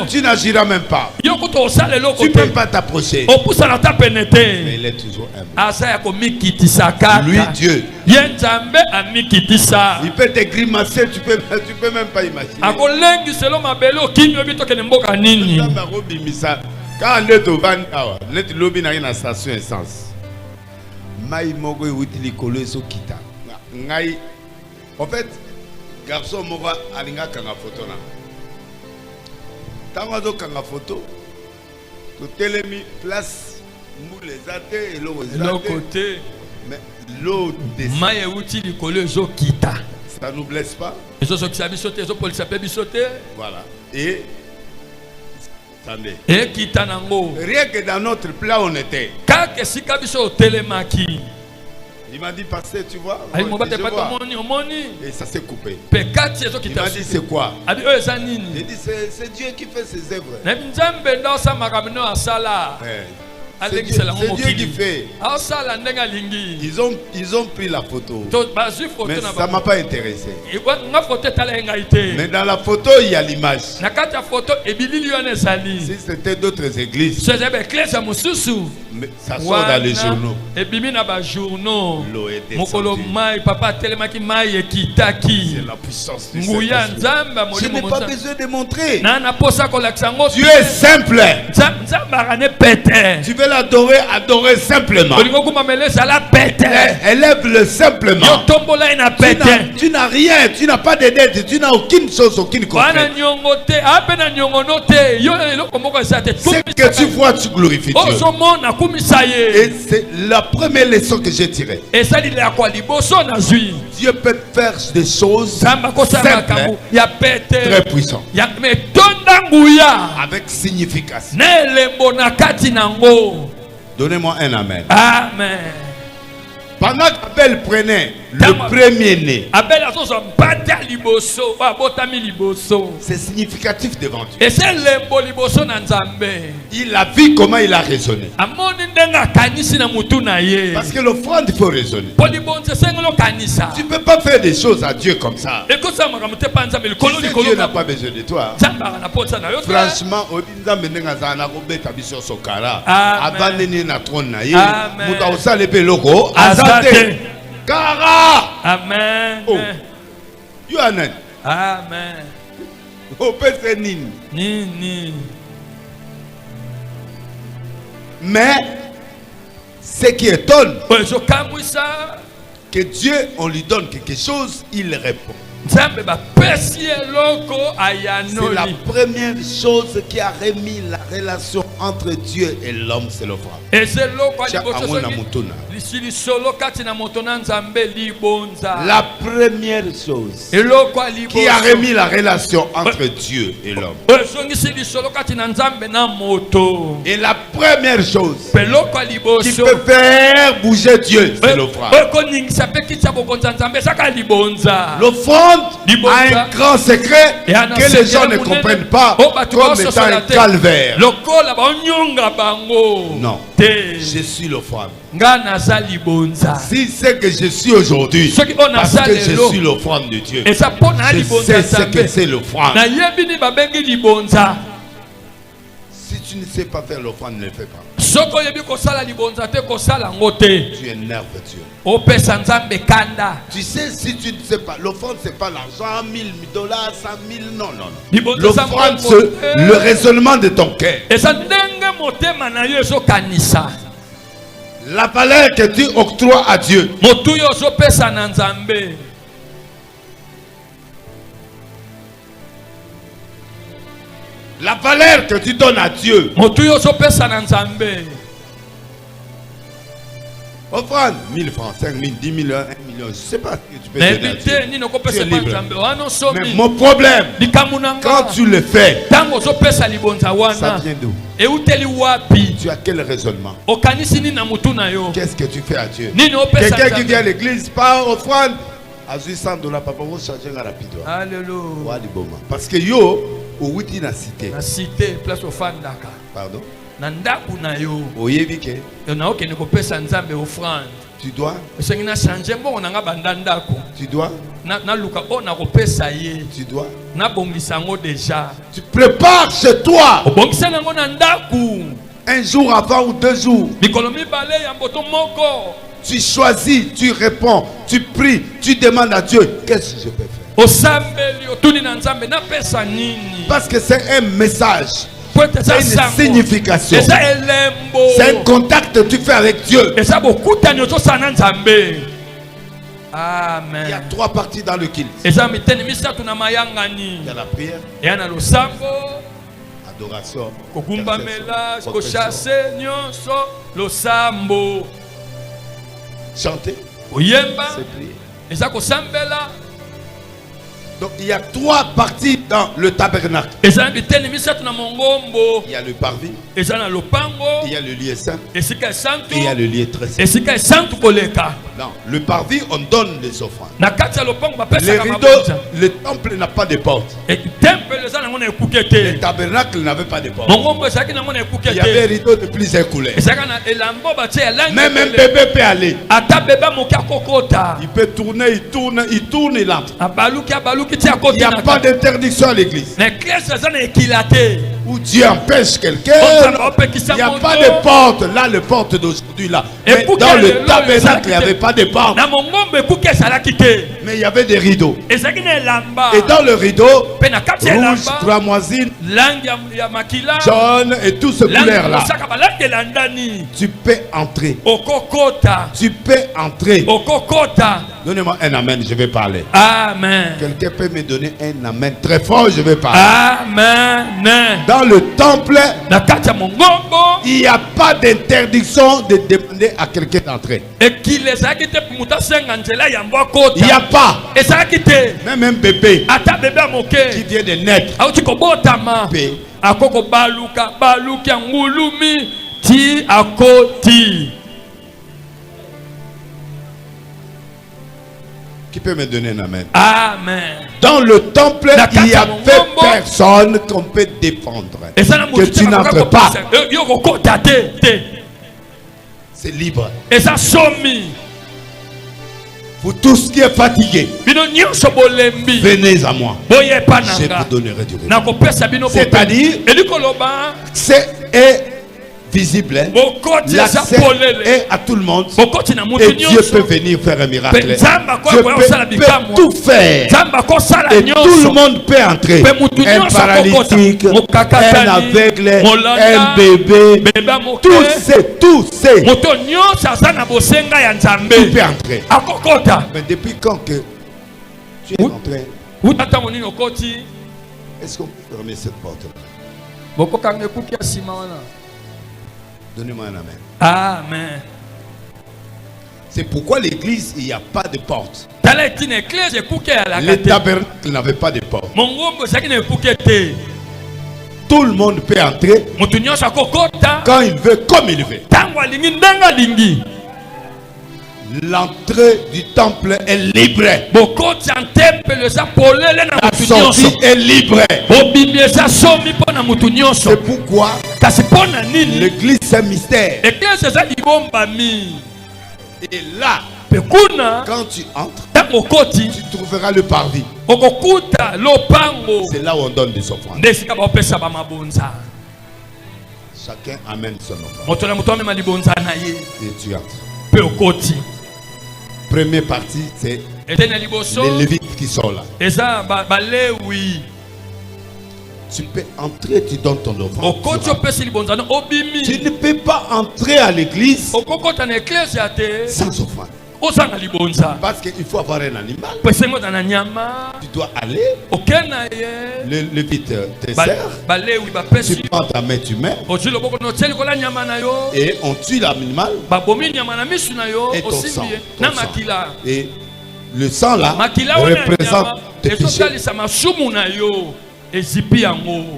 Tu n'agiras même pas. Tu ne peux pas t'approcher. Mais il est toujours aimé. Lui, Dieu. Il peut te grimacer, tu peux même pas imaginer. Quand on est au van, on est lobby dans une station essence. Maï mogo utili kolo so kita. Ngai. En fait, garçon mogo alinga kanga photo na. Tango zo kanga photo. Totelemi place moule zate et l'autre côté. Mais l'eau descend. Maye outil du collège kita. Ça nous blesse pas. Voilà. Et attendez. Rien que dans notre plat on était. Il m'a dit passer, tu vois. Et ça s'est coupé. Il m'a dit c'est quoi? J'ai dit c'est Dieu qui fait ses œuvres. C'est Dieu qui fait. Ils ont pris la photo. Mais ça ne m'a pas intéressé. Mais dans la photo, il y a l'image. Si c'était d'autres églises, mais ça sort dans les journaux. L'eau est descendue. C'est la puissance du Seigneur. Je n'ai pas besoin de montrer. Dieu est simple. Tu veux l'adorer, adorer simplement. Élève-le simplement. Tu n'as rien, tu n'as pas de dette, tu n'as aucune chose, aucune contrainte. Ce que tu vois, tu glorifies Dieu. Et c'est la première leçon que j'ai tirée. Dieu peut faire des choses simples, très puissantes, avec signification. Donnez-moi un amen. Amen. Pendant qu'Abel prenait le premier-né, c'est significatif devant Dieu. Il a vu comment il a raisonné. Parce que l'offrande, il faut raisonner. Tu ne peux pas faire des choses à Dieu comme ça. Tu sais, Dieu n'a pas besoin de toi. Franchement, Kara. Amen. Oh. You are not. Amen. Oh, pèse nini. Mais ce qui étonne, que Dieu, on lui donne quelque chose, il répond. C'est la première chose qui a remis la relation entre Dieu et l'homme, c'est l'offrande. La première chose qui a remis la relation entre Dieu et l'homme. Et la première chose qui peut faire bouger Dieu, c'est l'offrande. L'offrande a un grand secret que les gens ne comprennent pas comme étant un calvaire. Non, je suis l'offrande. Si c'est que je suis aujourd'hui, parce que je suis l'offrande de Dieu, je sais ce que c'est l'offrande. Si tu ne sais pas faire l'offrande, ne le fais pas. Tu énerves Dieu. Tu sais, si tu ne sais pas, l'offrande, c'est pas l'argent, $1000, $100 000, non. L'offrande, c'est le raisonnement de ton cœur. La valeur que tu octroies à Dieu. La valeur que tu donnes à Dieu. Offrande 1000 francs, 5000, 10 000, 1 million. Je ne sais pas ce que tu peux donner à Dieu. Tu es libre. Mais mon problème, quand tu le fais, ça vient d'où? Tu as quel raisonnement? Qu'est-ce que tu fais à Dieu? Quelqu'un qui vient à l'église, pas offrande. À $100, papa, vous changez rapidement. Alléluia. Parce que yo, au na cité. Na cité, place au fandaka. Pardon? Nandaku na yo. Oyebike. Ona okene ko pesa nzambe offrande. Tu dois. Esengi na changer mbongo nanga bandandako. Tu dois. Na luka ona ko pesa ye. Tu dois. Na bongisa ngo déjà. Tu prépares chez toi. Obongisa ngo na ndaku. Un jour avant ou 2 jours. Mikolomi bale ya mboto moko. Tu choisis, tu réponds, tu pries, tu demandes à Dieu, qu'est-ce que je peux faire? Parce que c'est un message, c'est une signification, c'est un contact que tu fais avec Dieu. Amen. Il y a 3 parties dans le culte. Il y a la prière, Adoration. Kokumbamela, kochasse nyonso, losambo. Chanter. Oyemba. C'est prier. Eza kosambela. Donc il y a 3 parties dans le tabernacle. Il y a le parvis, il y a le lieu saint et il y a le lieu très saint. Dans le parvis, on donne les offrandes. Les rideaux, le temple n'a pas de porte. Le tabernacle n'avait pas de porte. Il y avait un rideau de plusieurs couleurs. Même un bébé peut aller. Il peut tourner, il tourne, il entre. Il n'y a pas d'interdiction à l'église. Où Dieu empêche quelqu'un, il n'y a pas de porte. Là, le porte d'aujourd'hui, là. Mais dans le tabernacle, il n'y avait pas de porte. Mais il y avait des rideaux. Et dans le rideau, rouge, cramoisine, jaune et tout ce couleur-là, tu peux entrer. Tu peux entrer. Donnez-moi un amen, je vais parler. Amen. Quelqu'un peut me donner un amen très fort, je vais parler. Amen. Dans le temple, il n'y a pas d'interdiction de demander à quelqu'un d'entrer. Il n'y a pas. Même un bébé qui vient de naître. Qui peut me donner un amen? Amen. Dans le temple, il n'y avait personne qu'on peut défendre. Que tu n'entres pas. C'est libre. Pour tous qui êtes fatigués, venez à moi. Je vous donnerai du repos. C'est-à-dire, c'est visible, l'accès est à tout le monde et Dieu peut venir faire un miracle. Dieu peut tout faire et tout le monde peut entrer. Un paralytique, un aveugle, un bébé, tout peut entrer. Mais depuis quand que tu es entré, est-ce qu'on peut fermer cette porte-là? Donnez-moi un amen. Amen. C'est pourquoi l'église, il n'y a pas de porte. Le tabernacle n'avait pas de porte. Tout le monde peut entrer quand il veut, comme il veut. L'entrée du temple est libre. La sortie est libre. C'est pourquoi l'église c'est un mystère. Et là, quand tu entres, tu trouveras le parvis. C'est là où on donne des offrandes. Chacun amène son offrande. Et tu entres. Première partie, c'est les Lévites qui sont là. Tu peux entrer, tu donnes ton offrande. Tu ne peux pas entrer à l'église sans offrande. Parce qu'il faut avoir un animal. Tu dois aller. Le Lévite te sert. Tu prends ta main, tu mets. Et on tue l'animal. Et ton sang. Et le sang là représente tes péchés.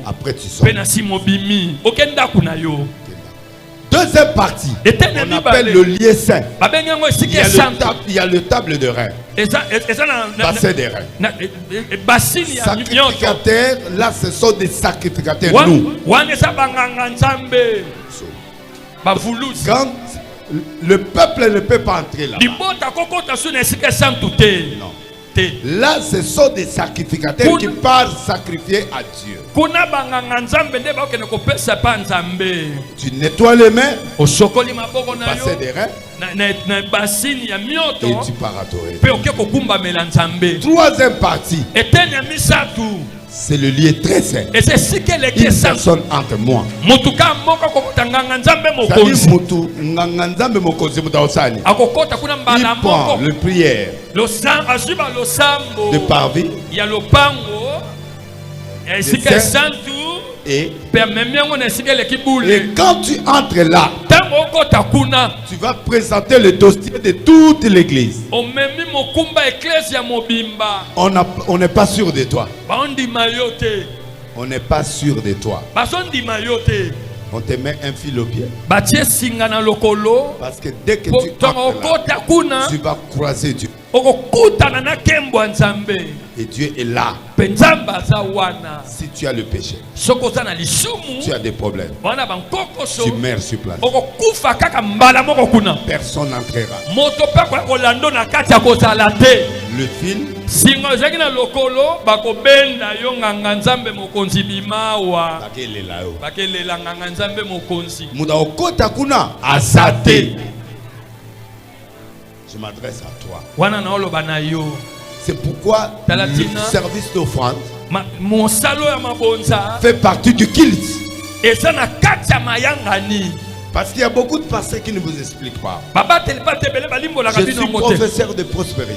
Après tu sors. Deuxième partie, on appelle le lieu saint. Il y a le table de rein. Bassin de rein. Sacrificateurs, là ce sont des sacrificateurs. Nous. Quand le peuple ne peut pas entrer là. Non. Là, ce sont des sacrificateurs qui partent sacrifier à Dieu. Tu nettoies les mains, passer des reins, et tu pars adorer. Troisième partie, c'est le lieu très saint. Une personne entre moi. Il prend le prière de parvis, Et et quand tu entres là, tu vas présenter le dossier de toute l'église. On n'est pas sûr de toi. On n'est pas sûr de toi. On te met un fil au pied. Parce que dès que tu entres là, tu vas croiser Dieu. Et Dieu est là. Si tu as le péché, tu as des problèmes, tu meurs sur place. Personne n'entrera. Le fil, je m'adresse à toi. C'est pourquoi le service d'offrande fait partie du culte. Parce qu'il y a beaucoup de pasteurs qui ne vous expliquent pas. Je suis professeur de prospérité.